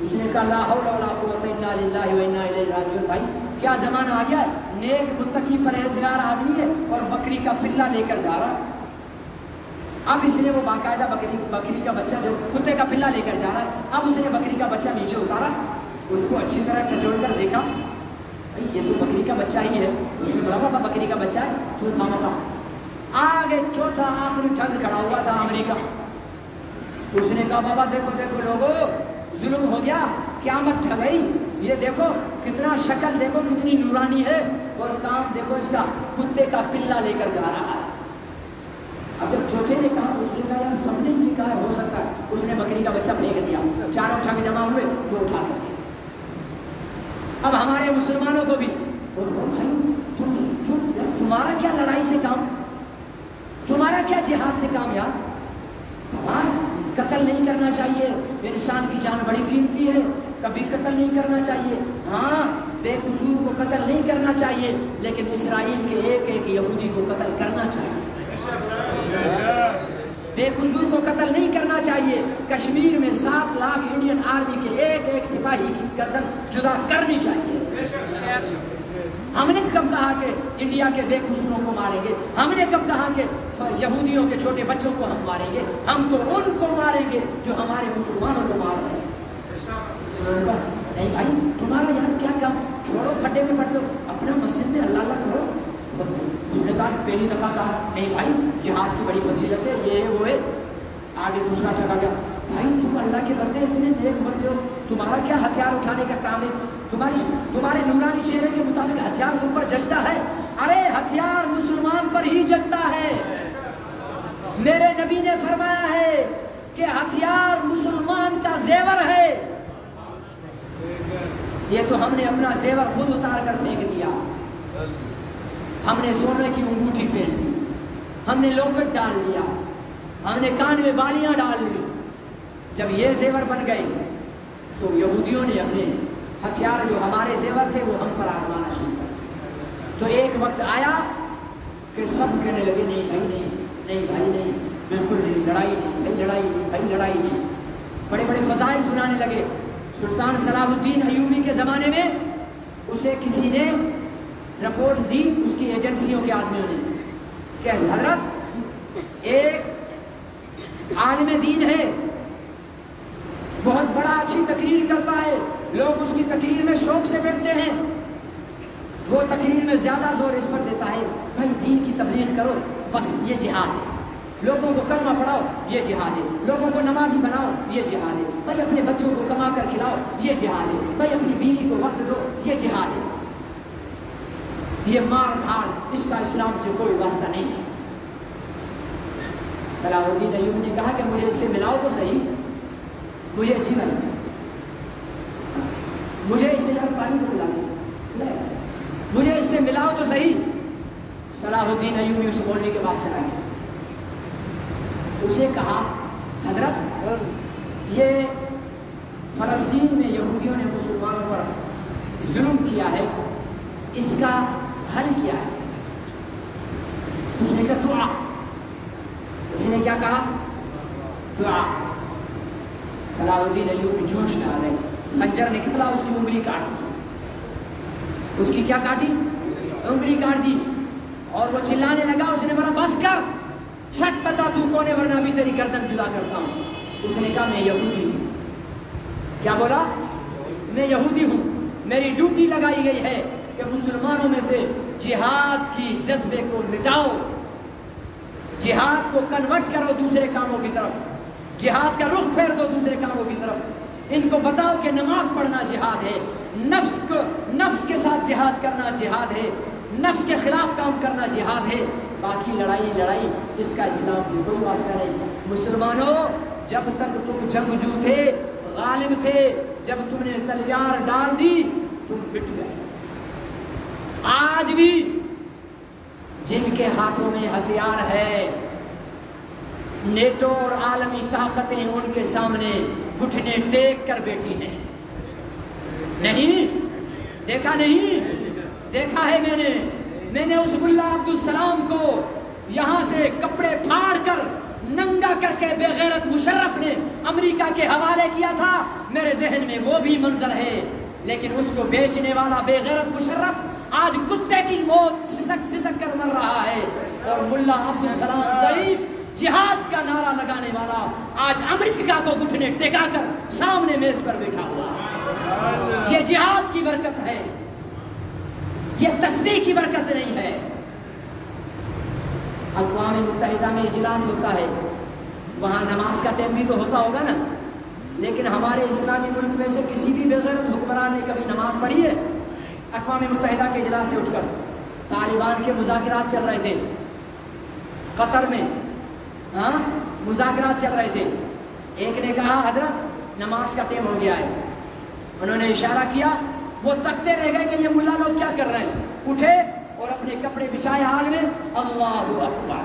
Speaker 1: اس نے کہا لا حول ولا قوت الا باللہ و انا الیہ راجعون۔ بھائی کیا زمانہ آ گیا ہے، نیک متقی پرہیزگار آدمی ہے اور بکری کا پلا لے کر جا رہا۔ اب اس نے وہ باقاعدہ بکری کا بچہ جو کتے کا پلا لے کر جا رہا ہے، اب اس نے بکری کا بچہ نیچے اتارا، اس کو اچھی طرح ٹٹول کر دیکھا، بھائی یہ تو بکری کا بچہ ہی ہے. اس نے بولا بابا بکری کا بچہ ہے تو خامہ تھا. آگے چوتھا آخری ٹھگ کھڑا ہوا تھا امریکہ. اس نے کہا بابا دیکھو دیکھو لوگو ظلم ہو گیا، قیامت ٹھگ گئی. یہ دیکھو کتنا شکل دیکھو کتنی نورانی ہے، اور کام دیکھو اس کا کتے کا پلا لے کر جا رہا ہے. اب جب چوتھے نے کہا اس نے کہا یار سب نے یہ کہا ہو سکتا ہے. اس نے بکری کا بچہ پھینک دیا. چاروں ٹھگ جمع ہوئے وہ اٹھا کر. اب ہمارے مسلمانوں کو بھی بھائی تمہارا کیا لڑائی سے کام، تمہارا کیا جہاد سے کام یار. ہاں قتل نہیں کرنا چاہیے، انسان کی جان بڑی قیمتی ہے، کبھی قتل نہیں کرنا چاہیے. ہاں بے قصور کو قتل نہیں کرنا چاہیے، لیکن اسرائیل کے ایک ایک یہودی کو قتل کرنا چاہیے. بے قصور کو قتل نہیں کرنا چاہیے. کشمیر میں 7 لاکھ انڈین آرمی کے ایک ایک سپاہی کی گردن جدا کرنی چاہیے. ہم نے کب کہا کہ انڈیا کے بے قصوروں کو ماریں گے؟ ہم نے کب کہا کہ یہودیوں کے چھوٹے بچوں کو ہم ماریں گے؟ ہم تو ان کو ماریں گے جو ہمارے مسلمانوں کو مار رہے ہیں. نہیں بھائی تمہارا یہاں کیا کام، چھوڑو پھٹے میں پڑتے ہو، اپنا مسجد میں اللہ اللہ کرو. اس نے کہا پہلی دفعہ کہا نہیں بھائی جہاد کی بڑی فضیلت ہے، یہ وہ ہے. آگے دوسرا ٹھگا گیا، بھائی تم اللہ کے بندے اتنے نیک بندے ہو، تمہارا کیا ہتھیار اٹھانے کا کام ہے؟ تمہارے نورانی چہرے کے مطابق ہتھیار تم پر جچتا ہے؟ ارے ہتھیار مسلمان پر ہی جچتا ہے. میرے نبی نے فرمایا ہے کہ ہتھیار مسلمان کا زیور ہے. یہ تو ہم نے اپنا زیور خود اتار کر پھینک دیا. ہم نے سونے کی انگوٹھی پہن لی، ہم نے لوکٹ ڈال لیا، ہم نے کان میں بالیاں ڈال لی. جب یہ زیور بن گئے تو یہودیوں نے اپنے ہتھیار جو ہمارے زیور تھے وہ ہم پر آزمانا شروع کر. تو ایک وقت آیا کہ سب کہنے لگے نہیں بھائی نہیں بھائی نہیں، بالکل نہیں، لڑائی نہیں بھائی، لڑائی نہیں بھائی، لڑائی نہیں. بڑے بڑے فضائل سنانے لگے. سلطان صلاح الدین ایوبی کے زمانے میں اسے کسی نے رپورٹ دی، اس کی ایجنسیوں کے آدمیوں نے، کہ حضرت ایک عالم دین ہے، بہت بڑا اچھی تقریر کرتا ہے، لوگ اس کی تقریر میں شوق سے بیٹھتے ہیں، وہ تقریر میں زیادہ زور اس پر دیتا ہے بھائی دین کی تبلیغ کرو، بس یہ جہاد ہے. لوگوں کو کلمہ پڑھاؤ، یہ جہاد ہے. لوگوں کو نمازی بناؤ، یہ جہاد ہے. بھائی اپنے بچوں کو کما کر کھلاؤ، یہ جہاد ہے. بھائی اپنی بیوی کو وقت دو، یہ جہاد ہے. یہ مار دھاڑ اس کا اسلام سے کوئی واسطہ نہیں ہے. صلاح الدین ایوبی نے کہا کہ مجھے اس سے ملاؤ تو صحیح، مجھے جیون، مجھے اس سے پانی کو ملا دو، مجھے اس سے ملاؤ تو صحیح. صلاح الدین ایوبی اسے بولنے کے بعد چلا گیا. اسے کہا حضرت یہ فلسطین میں یہودیوں نے مسلمانوں پر ظلم کیا ہے، اس کا حل کیا ہے؟ اس نے کہا دعا. اس نے کیا کہا؟ دعا. صلاح الدین ایوبی جوش میں آ گئے، خنجر نکلا، اس کی انگلی کاٹ دی. اس کی کیا کاٹی؟ انگلی کاٹ دی. اور وہ چلانے لگا. اس نے بولا بس کر، سچ بتا تو کون ہے ورنہ بھی تیری گردن جدا کرتا ہوں. اس نے کہا میں یہودی ہوں. کیا بولا؟ میں یہودی ہوں. میری ڈیوٹی لگائی گئی ہے کہ مسلمانوں میں سے جہاد کی جذبے کو مٹاؤ، جہاد کو کنورٹ کرو دوسرے کاموں کی طرف، جہاد کا رخ پھیر دو دوسرے کاموں کی طرف. ان کو بتاؤ کہ نماز پڑھنا جہاد ہے، نفس کے ساتھ جہاد کرنا جہاد ہے، نفس کے خلاف کام کرنا جہاد ہے. باقی لڑائی اس کا اسلام سے کوئی واسطہ نہیں. مسلمانوں جب تک تم جنگجو تھے، غالب تھے، جب تم نے تلوار ڈال دی تم مٹ گئے. آج بھی جن کے ہاتھوں میں ہتھیار ہے، نیٹو اور عالمی طاقتیں ان کے سامنے گھٹنے ٹیک کر بیٹھی ہیں. نہیں دیکھا؟ نہیں دیکھا ہے میں نے اس ملا عبدالسلام کو یہاں سے کپڑے پھاڑ کر ننگا کر کے بے غیرت مشرف نے امریکہ کے حوالے کیا تھا. میرے ذہن میں وہ بھی منظر ہے. لیکن اس کو بیچنے والا بے غیرت مشرف آج کتے کی موت سسک کر مر رہا ہے. اور ملا عبدالسلام ضعیف جہاد کا نعرہ لگانے والا آج امریکہ کو گھٹنے ٹکا کر سامنے میز پر بیٹھا ہوا. یہ جہاد کی برکت ہے، یہ تسبیح کی برکت نہیں ہے. اقوام متحدہ میں اجلاس ہوتا ہے، وہاں نماز کا ٹائم بھی تو ہوتا ہوگا نا، لیکن ہمارے اسلامی ملک میں سے کسی بھی بغیر حکمران نے کبھی نماز پڑھی ہے؟ اقوام متحدہ کے اجلاس سے اٹھ کر طالبان کے مذاکرات چل رہے تھے قطر میں، مذاکرات چل رہے تھے. ایک نے کہا حضرت نماز کا ٹائم ہو گیا ہے. انہوں نے اشارہ کیا، وہ تکتے رہ گئے کہ یہ ملا لوگ کیا کر رہے ہیں. اٹھے اور اپنے کپڑے بچھائے حال میں اللہ اکبر.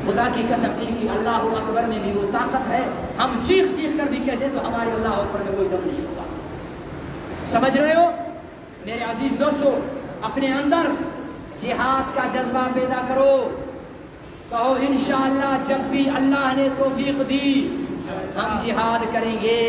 Speaker 1: خدا کی قسم ان کی اللہ اکبر میں بھی وہ طاقت ہے، ہم چیخ چیخ کر بھی کہتے تو ہمارے اللہ اکبر میں کوئی دم نہیں ہوگا. سمجھ رہے ہو میرے عزیز دوستو؟ اپنے اندر جہاد کا جذبہ پیدا کرو. کہو انشاءاللہ جب بھی اللہ نے توفیق دی ہم جہاد کریں گے.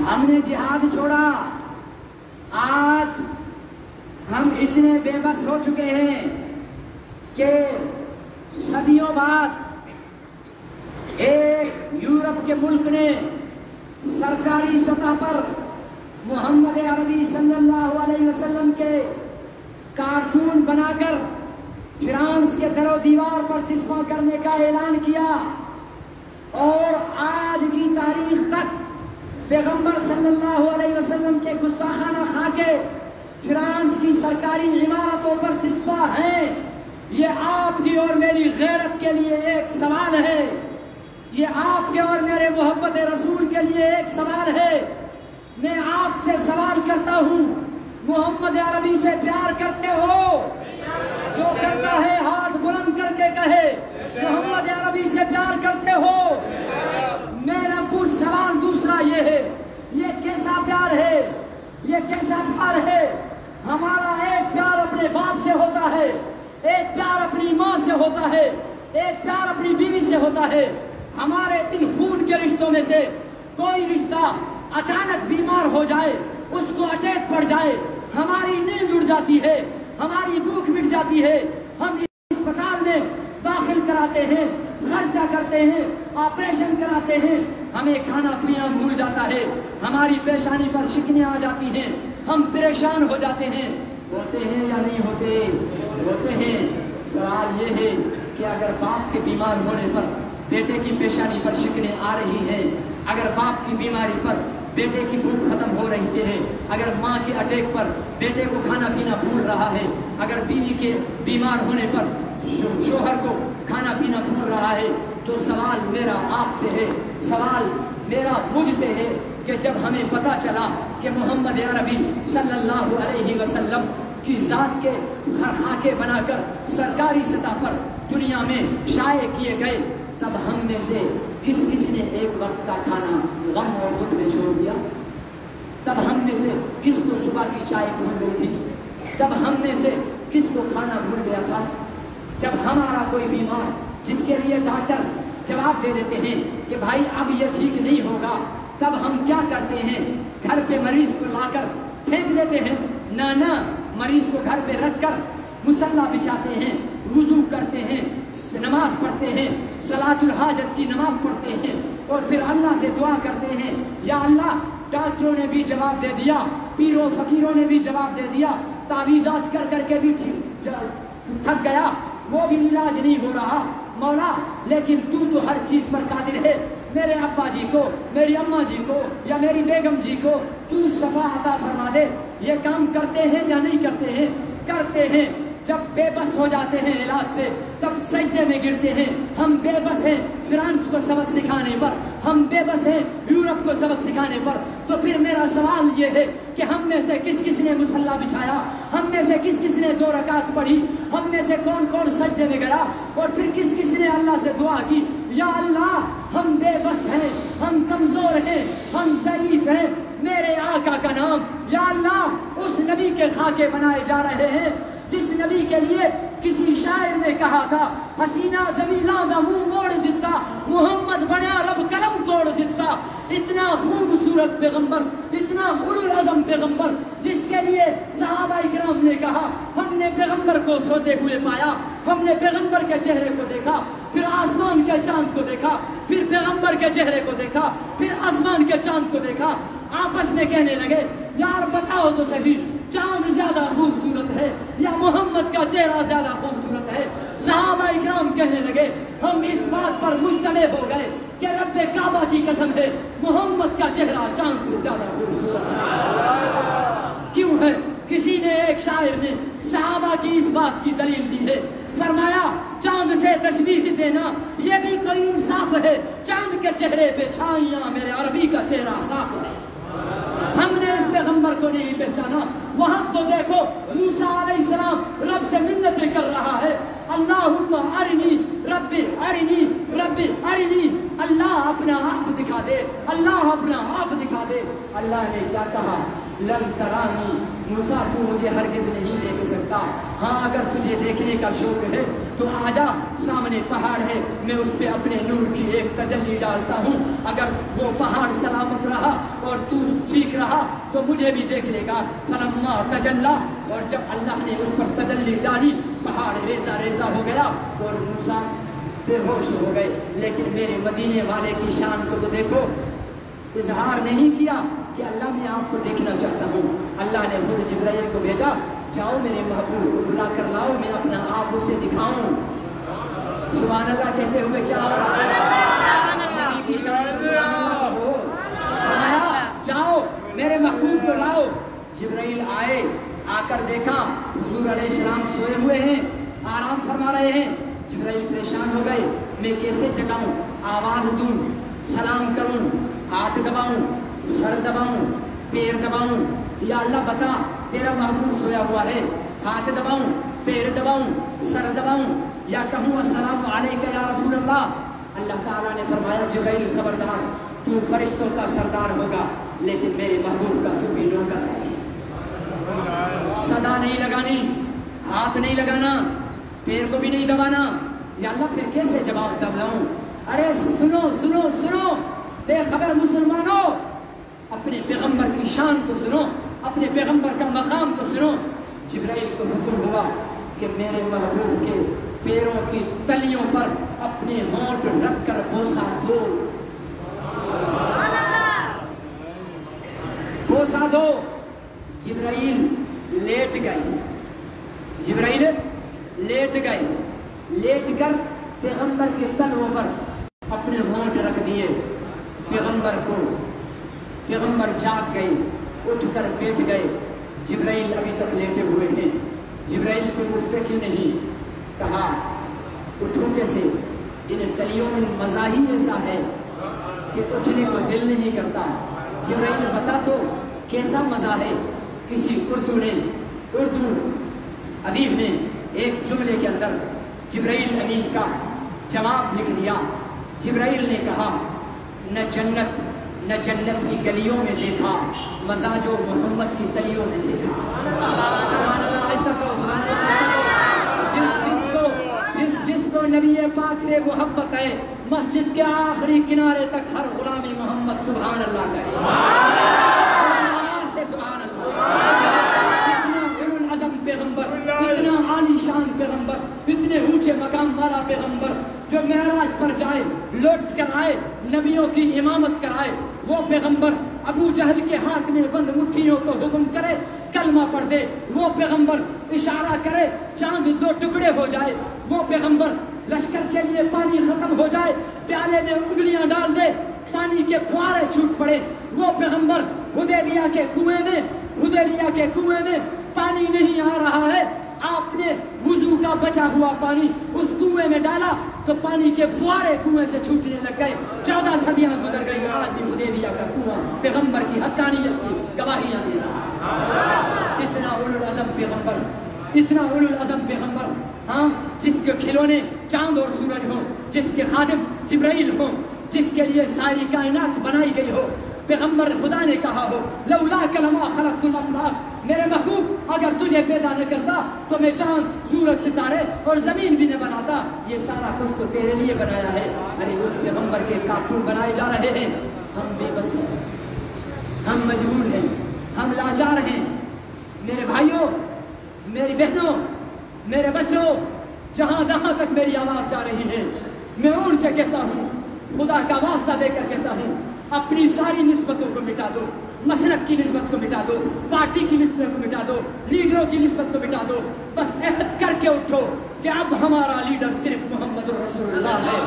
Speaker 1: ہم نے جہاد چھوڑا، آج ہم اتنے بے بس ہو چکے ہیں کہ صدیوں بعد ایک یورپ کے ملک نے سرکاری سطح پر محمد عربی صلی اللہ علیہ وسلم کے کارٹون بنا کر فرانس کے در و دیوار پر چسپاں کرنے کا اعلان کیا، اور آج کی تاریخ تک پیغمبر صلی اللہ علیہ وسلم کے گستاخانہ خاکے فرانس کی سرکاری عمارتوں پر چسپاں ہیں. یہ آپ کی اور میری غیرت کے لیے ایک سوال ہے، یہ آپ کے اور میرے محبت رسول کے لیے ایک سوال ہے. میں آپ سے سوال کرتا ہوں، محمد عربی سے پیار کرتے ہو؟ جو کرتا ہے ہاتھ بلند کر کے کہے محمد عربی سے پیار کرتے ہو؟ میرا پوچھ سوال دوسرا یہ ہے، یہ کیسا پیار ہے؟ یہ کیسا پیار ہے؟ ہمارا ایک پیار اپنے باپ سے ہوتا ہے، ایک پیار اپنی ماں سے ہوتا ہے، ایک پیار اپنی بیوی سے ہوتا ہے. ہمارے ان خون کے رشتوں میں سے کوئی رشتہ اچانک بیمار ہو جائے، اس کو اٹیک پڑ جائے، ہماری نیند اڑ جاتی ہے، ہماری بھوک مٹ جاتی ہے، ہم اسپتال میں داخل کراتے ہیں، خرچہ کرتے ہیں، آپریشن کراتے ہیں، ہمیں کھانا پینا بھول جاتا ہے، ہماری پیشانی پر شکنیں آ جاتی ہیں، ہم پریشان ہو جاتے ہیں. ہوتے ہیں یا نہیں ہوتے؟ ہوتے ہیں. سوال یہ ہے کہ اگر باپ کے بیمار ہونے پر بیٹے کی پیشانی پر شکنیں آ رہی ہیں، اگر باپ کی بیماری پر بیٹے کی بھوک ختم ہو رہی ہے، اگر ماں کے اٹیک پر بیٹے کو کھانا پینا بھول رہا ہے، اگر بیوی کے بیمار ہونے پر شوہر کو کھانا پینا بھول رہا ہے، تو سوال میرا آپ سے ہے، سوال میرا مجھ سے ہے کہ جب ہمیں پتا چلا کہ محمد عربی صلی اللہ علیہ وسلم کی ذات کے خاکے بنا کر سرکاری سطح پر دنیا میں شائع کیے گئے، تب ہم میں سے کس کس نے ایک وقت کا کھانا غم اور دکھ میں چھوڑ دیا؟ تب ہم میں سے کس کو صبح کی چائے بھول گئی تھی؟ تب ہم میں سے کس کو کھانا بھول گیا تھا؟ جب ہمارا کوئی بیمار جس کے لیے ڈاکٹر جواب دے دیتے ہیں کہ بھائی اب یہ ٹھیک نہیں ہوگا، تب ہم کیا کرتے ہیں؟ گھر پہ مریض کو لا کر پھینک دیتے ہیں؟ نہ، مریض کو گھر پہ رکھ کر مصلی بچھاتے ہیں، وضو کرتے ہیں، نماز پڑھتے ہیں، صلاۃ الحاجت کی نماز پڑھتے ہیں، اور پھر اللہ سے دعا کرتے ہیں، یا اللہ ڈاکٹروں نے بھی جواب دے دیا، پیروں فقیروں نے بھی جواب دے دیا، تعویذات کر کے بھی تھک گیا، وہ بھی علاج نہیں ہو رہا، مولا لیکن تو ہر چیز پر قادر ہے، میرے ابا جی کو، میری اماں جی کو یا میری بیگم جی کو تو شفا عطا فرما دے. یہ کام کرتے ہیں یا نہیں کرتے ہیں؟ کرتے ہیں.
Speaker 2: جب بے بس ہو جاتے ہیں علاج سے تب سجدے میں گرتے ہیں. ہم بے بس ہیں فرانس کو سبق سکھانے پر, ہم بے بس ہیں یورپ کو سبق سکھانے پر. تو پھر میرا سوال یہ ہے کہ ہم میں سے کس کس نے مصلی بچھایا, ہم میں سے کس کس نے 2 رکعت پڑھی, ہم میں سے کون کون سجدے میں گیا, اور پھر کس کس نے اللہ سے دعا کی یا اللہ ہم بے بس ہیں, ہم کمزور ہیں, ہم ضعیف ہیں, میرے آقا کا نام یا اللہ اس نبی کے خاکے بنائے جا رہے ہیں جس نبی کے لیے کسی شاعر نے کہا تھا حسینہ جمیلہ دا منہ موڑ دیتا محمد بنیا رب قلم توڑ دیتا. اتنا خوبصورت پیغمبر, اتنا اولوالعزم پیغمبر جس کے لیے صحابہ کرام نے کہا ہم نے پیغمبر کو سوتے ہوئے پایا, ہم نے پیغمبر کے چہرے کو دیکھا, پھر آسمان کے چاند کو دیکھا, پھر پیغمبر کے چہرے کو دیکھا, پھر آسمان کے چاند کو دیکھا. آپس میں کہنے لگے یار بتاؤ تو صحیح چاند زیادہ خوبصورت ہے یا محمد کا چہرہ زیادہ خوبصورت ہے. صحابہ اکرام کہنے لگے ہم اس بات پر مجتمع ہو گئے کہ رب کعبہ کی قسم ہے محمد کا چہرہ چاند سے زیادہ خوبصورت ہے. کیوں ہے؟ کسی نے, ایک شاعر نے صحابہ کی اس بات کی دلیل دی ہے, فرمایا چاند سے تشبیہ دینا یہ بھی کوئی انصاف ہے, چاند کے چہرے پہ چھائیاں میرے عربی کا چہرہ صاف ہے. ہم نے اس پیغمبر کو نہیں پہچانا. وہاں تو دیکھو موسیٰ علیہ السلام رب سے منتیں کر رہا ہے اللہم ارنی رب ارنی رب ارنی, اللہ اپنا آپ دکھا دے, اللہ اپنا آپ دکھا دے. اللہ نے کیا کہا لن ترانی موسیٰ تو مجھے ہرگز نہیں دیکھ سکتا, ہاں اگر تجھے دیکھنے کا شوق ہے تو آجا سامنے پہاڑ ہے میں اس پہ اپنے نور کی ایک تجلی ڈالتا ہوں, اگر وہ پہاڑ سلامت رہا اور تو ٹھیک رہا تو مجھے بھی دیکھ لے گا. فلما تجلی, اور جب اللہ نے اس پر تجلی ڈالی پہاڑ ریزہ ریزہ ہو گیا اور موسیٰ بے ہوش ہو گئے. لیکن میرے مدینے والے کی شان کو تو دیکھو, اظہار نہیں کیا کہ اللہ میں آپ کو دیکھنا چاہتا ہوں. اللہ نے خود جبرائیل کو بھیجا جاؤ میرے محبوب کو بلا کر لاؤ میں اپنا آپ اسے دکھاؤں. سبحان اللہ کہتے ہوئے کیا ہو رہا ہے, جاؤ میرے محبوب کو لاؤ. جبرائیل آئے, آ کر دیکھا حضور علیہ السلام سوئے ہوئے ہیں, آرام فرما رہے ہیں. جبرائیل پریشان ہو گئے میں کیسے جگاؤں, آواز دوں, سلام کروں, ہاتھ دباؤں, سر دباؤں, پیر دباؤں, یا اللہ بتا تیرا محبوب سویا ہوا ہے, ہاتھ دباؤں, پیر دباؤں, سر دباؤں, یا کہوں السلام علیکہ یا رسول اللہ. اللہ تعالیٰ نے فرمایا جبرائیل خبردار تو فرشتوں کا سردار ہوگا لیکن میرے محبوب کا تو بھی نوکر ہے. صدا نہیں لگانی, ہاتھ نہیں لگانا, پیر کو بھی نہیں دبانا. یا اللہ پھر کیسے جواب دبلاؤں. ارے سنو سنو سنو بے خبر مسلمانوں, اپنے پیغمبر کی شان کو سنو, اپنے پیغمبر کا مقام کو سنو. جبرائیل کو حکم ہوا کہ میرے محبوب کے پیروں کی تلیوں پر اپنے ہونٹ رکھ کر بوسہ دو, بوسہ دو. جبرائیل لیٹ گئی, جبرائیل لیٹ گئی, لیٹ کر پیغمبر کے تلووں پر اپنے ہونٹ رکھ دیے. پیغمبر جاگ گئے, اٹھ کر بیٹھ گئے. جبرائیل ابھی تک لیٹے ہوئے ہیں. جبرائیل کو اٹھتے کیوں نہیں؟ کہا اٹھوں کیسے, ان تلیوں میں مزہ ہی ایسا ہے کہ اٹھنے کو دل نہیں کرتا. جبرائیل بتا تو کیسا مزہ ہے. کسی اردو ادیب نے ایک جملے کے اندر جبرائیل امین کا جواب لکھ دیا. جبرائیل نے کہا نہ جنت کی گلیوں میں دیکھا مزہ جو محمد کی تلیوں میں دیکھا. سبحان اللہ, اس طرح سبحان اللہ. جس کو نبی پاک سے محبت ہے مسجد کے آخری کنارے تک ہر غلامی محمد سبحان اللہ کہے. سبحان اللہ. اتنا اولوالعزم پیغمبر, اتنا عالی شان پیغمبر, اتنے اونچے مقام والا پیغمبر جو معراج پر جائے, لوٹ کر آئے, نبیوں کی امامت کرائے. وہ پیغمبر ابو جہل کے ہاتھ میں بند مٹھیوں کو حکم کرے کلمہ پڑھ دے. وہ پیغمبر اشارہ کرے چاند 2 ٹکڑے ہو جائے. وہ پیغمبر لشکر کے لیے پانی ختم ہو جائے پیالے میں انگلیاں ڈال دے پانی کے فوارے چھوٹ پڑے. وہ پیغمبر حدیبیہ کے کنویں میں پانی نہیں آ رہا ہے, آپ نے وضو کا بچا ہوا پانی اس کنویں میں ڈالا تو پانی کے فوارے کنویں سے چھوٹنے لگ گئے. 14 صدیاں گزر گئی. آج بھی حدیبیہ کا کنواں پیغمبر کی حقانیت کی گواہیاں دے رہا. اتنا اولو العزم پیغمبر, اتنا اولو العزم پیغمبر, ہاں, جس کے کھلونے چاند اور سورج ہوں, جس کے خادم جبرائیل ہوں, جس کے لیے ساری کائنات بنائی گئی ہو. پیغمبر خدا نے کہا ہو لولا کلمہ خلقت الافلاق, میرے محبوب اگر تجھے پیدا نہ کرتا تو میں چاند سورج ستارے اور زمین بھی نہ بناتا. یہ سارا کچھ تو تیرے لیے بنایا ہے. ارے اس پیغمبر کے کارٹون بنائے جا رہے ہیں. ہم بے بس ہیں, ہم مجبور ہیں, ہم لاچار ہیں. میرے بھائیوں, میری بہنوں, میرے بچوں, جہاں جہاں تک میری آواز جا رہی ہے, میں ان سے کہتا ہوں, خدا کا واسطہ دے کر کہتا ہوں, اپنی ساری نسبتوں کو مٹا دو. مسلک کی نسبت کو مٹا دو, پارٹی کی نسبت کو مٹا دو, لیڈروں کی نسبت کو مٹا دو. بس عہد کر کے اٹھو کہ اب ہمارا لیڈر صرف محمد رسول اللہ ہے,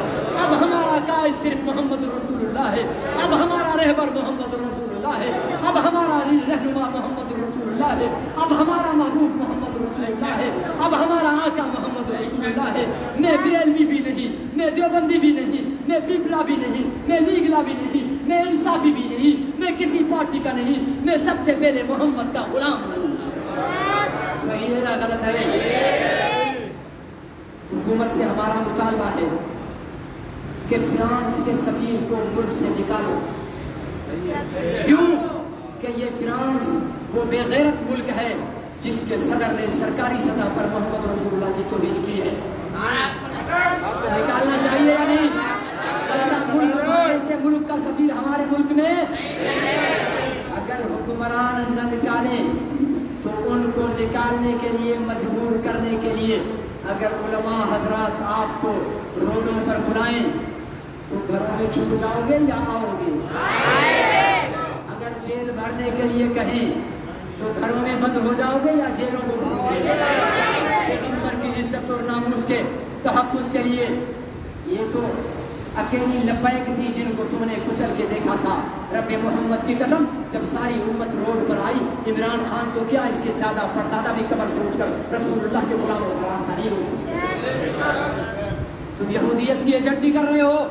Speaker 2: اب ہمارا قائد صرف محمد رسول اللہ ہے, اب ہمارا رہبر محمد رسول اللہ ہے, اب ہمارا رہنما محمد رسول اللہ ہے, اب ہمارا محبوب محمد رسول اللہ ہے, اب ہمارا آقا محمد رسول اللہ ہے. میں بریلوی بھی نہیں, میں دیوبندی بھی نہیں, میں پیپلا بھی نہیں, میں لیگلا بھی نہیں, میں انصافی بھی نہیں, میں کسی پارٹی کا نہیں, میں سب سے پہلے محمد کا غلام ہوں. صحیح ہے نا غلط ہے؟ حکومت سے ہمارا مطالبہ ہے کہ فرانس کے سفیر کو ملک سے نکالو. کیوں کہ یہ فرانس وہ بے غیرت ملک ہے جس کے صدر نے سرکاری سطح پر محمد رسول اللہ کی توہین کی ہے. نکالنا چاہیے یا نہیں؟ ایسا ملک, ایسے ملک کا سفیر ہمارے ملک میں اگر حکمران نہ نکالیں تو ان کو نکالنے کے لیے, مجبور کرنے کے لیے اگر علماء حضرات آپ کو روڈوں پر بلائیں تو گھروں میں چھپ جاؤ گے یا آؤ گے؟ اگر جیل بھرنے کے لیے کہیں تو گھروں میں بند ہو جاؤ گے یا جیلوں کو بھرو گے؟ پیغمبر کی عزت اور ناموس کے تحفظ کے لیے یہ تو اکیلی لبیک تھی جن کو تم نے کچل کے دیکھا تھا. رب محمد کی قسم, جب ساری امت روڈ پر آئی, عمران خان تو کیا اس کے دادا پردادا بھی قبر سے اٹھ کر رسول اللہ کے غلاموں کا راستہ نہیں روک سکتے. تم یہودیت کی ایجنٹی کر رہے ہو,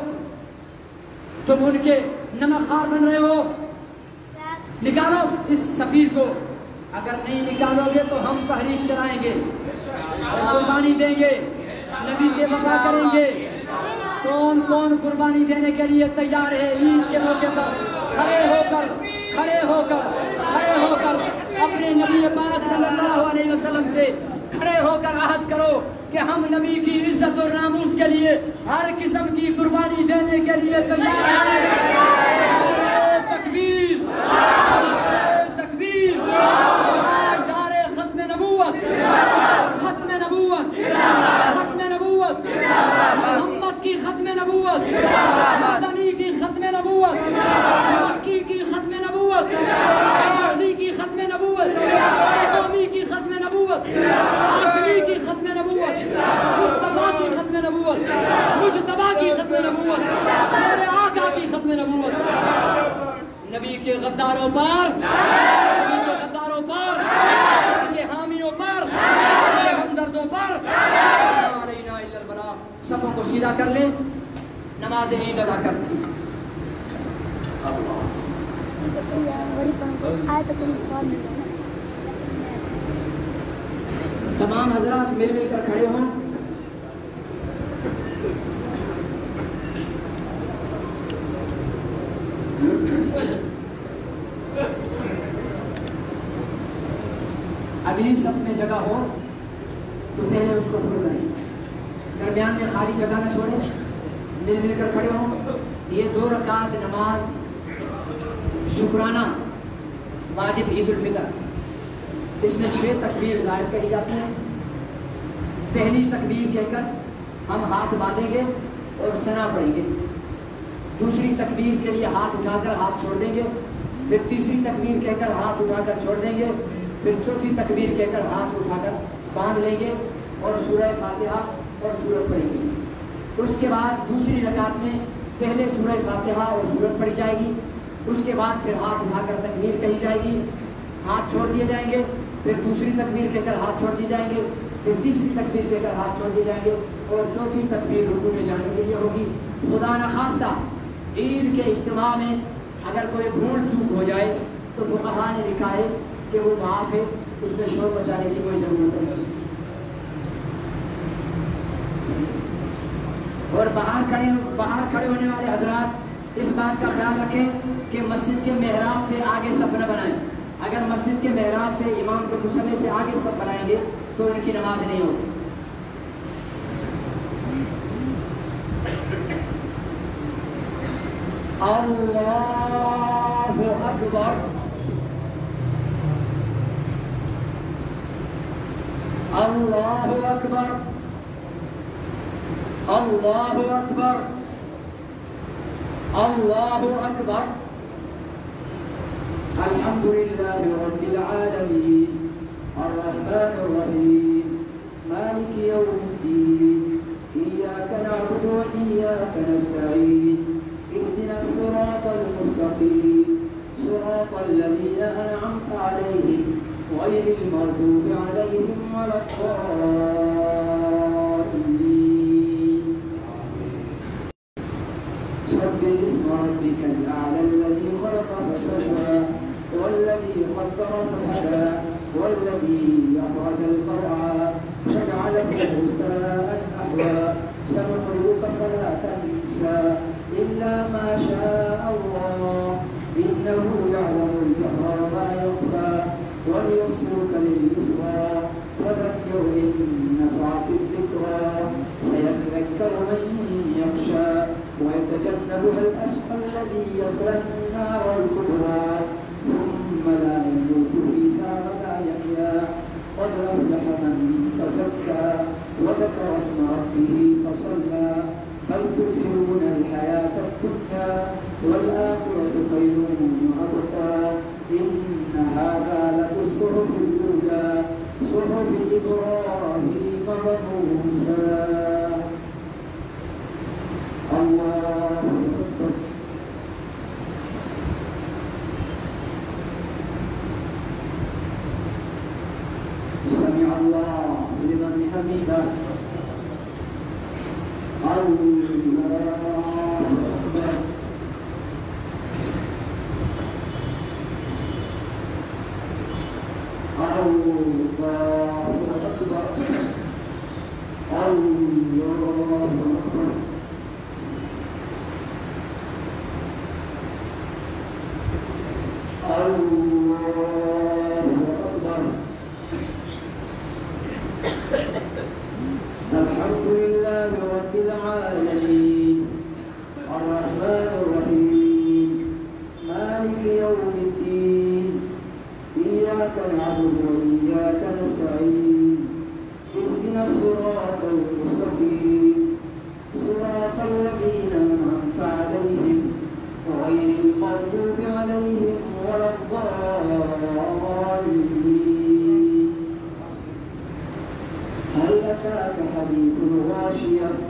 Speaker 2: تم ان کے نمک خوار بن رہے ہو. نکالو اس سفیر کو. اگر نہیں نکالو گے تو ہم تحریک چلائیں گے, قربانی دیں گے, نبی سے وفا کریں گے. کون کون قربانی دینے کے لیے تیار ہے؟ عید کے موقع پر کھڑے ہو کر, کھڑے ہو کر, کھڑے ہو کر اپنے نبی پاک صلی اللہ علیہ وسلم سے کھڑے ہو کر عہد کرو کہ ہم نبی کی عزت اور ناموس کے لیے ہر قسم کی قربانی دینے کے لیے تیار ہیں. تکبیر, تکبیر, دار ختم نبوت, ختم نبوت, ختم نبوت, محمد کی ختم نبوت, مدنی کی ختم نبوت, مکی کی ختم نبوت, غازی کی ختم نبوت, قومی کی ختم نبوت, عاشری کی ختم نبوت, مصطفیٰ کی ختم نبوت, مجتبیٰ کی ختم نبوت, میرے آقا کی ختم نبوت. نبی کے غداروں پر, نبی کے غداروں پر, ان کے حامیوں پر, ان کے ہمدردوں پر علینا الا البلاغ. صفوں کو سیدھا کر لیں, نماز عید ادا کرتے ہیں. تمام حضرات مل مل کر کھڑے ہوں. اگلی صف میں جگہ ہو تو پہلے اس کو پھول کریں, درمیان میں خالی جگہ نہ چھوڑیں, مل مل کر کھڑے ہوں. یہ 2 رکعت نماز شکرانہ واجب عید الفطر, اس میں 6 تکبیر ظاہر کری جاتی ہیں. پہلی تکبیر کہہ کر ہم ہاتھ باندھیں گے اور ثنا پڑھیں گے. دوسری تکبیر کے لیے ہاتھ اٹھا کر ہاتھ چھوڑ دیں گے. پھر تیسری تکبیر کہہ کر ہاتھ اٹھا کر چھوڑ دیں گے. پھر چوتھی تکبیر کہہ کر ہاتھ اٹھا کر باندھ لیں گے اور سورہ فاتحہ اور سورت پڑھیں گے. اس کے بعد دوسری رکعت میں پہلے سورہ فاتحہ اور سورت پڑھی جائے گی. اس کے بعد پھر ہاتھ اٹھا کر تکبیر کہی جائے گی, ہاتھ چھوڑ دیے جائیں گے. پھر دوسری تکبیر کہہ کر ہاتھ چھوڑ دیے جائیں گے.
Speaker 1: پھر تیسری تکبیر دے کر ہاتھ چھوڑ دیے جائیں گے اور چوتھی تکبیر رکوع میں جانے کے لیے ہوگی. خدا نخواستہ عید کے اجتماع میں اگر کوئی بھول چوک ہو جائے تو فقہا نے لکھا ہے کہ وہ معاف ہے, اس میں شور مچانے کی کوئی ضرورت نہیں. اور باہر کھڑے ہونے والے حضرات اس بات کا خیال رکھیں کہ مسجد کے محراب سے آگے صف نہ بنائیں. اگر مسجد کے محراب سے امام کے مصلی سے آگے صف بنائیں گے تو ان کی نماز نہیں ہوگی. اللہ اکبر, اللہ اکبر, اللہ اکبر, اللہ اکبر. الحمد للہ رب العالمین الرحمن الرحیم مالک یوم الدین ایاک نعبد و ایاک نستعین اهدنا الصراط المستقیم صراط الذین انعمت علیہم غیر المغضوب علیہم ولا الضالین. سبح اسم ربك الأعلى الذي خلق فسوى والذي قدر فهدى والذي أخرج المرعى فجعله غثاء أحوى. سنقرئك فلا تنسى إلا ما شاء الله إنه يعلم الجهر وما يخفى ونيسرك لليسرى فذكر إن نفعت الذكرى سيذكر من يخشى ويتجنبها الأشقى الذي يصلى النار الكبرى ثم لا يموت فيها ولا يحيا. قد أفلح من تزكى وذكر اسم ربه فصلى بل تؤثرون الحياة الدنيا والآخرة خير وأبقى إن هذا لفي الصحف الأولى صحف إبراهيم وموسى. الله أكبر. سمع الله لمن حمده. الحمد لله رب العالمين الرحمن الرحيم مالك يوم الدين إياك نعبد وإياك نستعين اهدنا الصراط المستقيم صراط الذين أنعمت عليهم غير المغضوب عليهم ولا الضالين. هل أتاك حديث الغاشية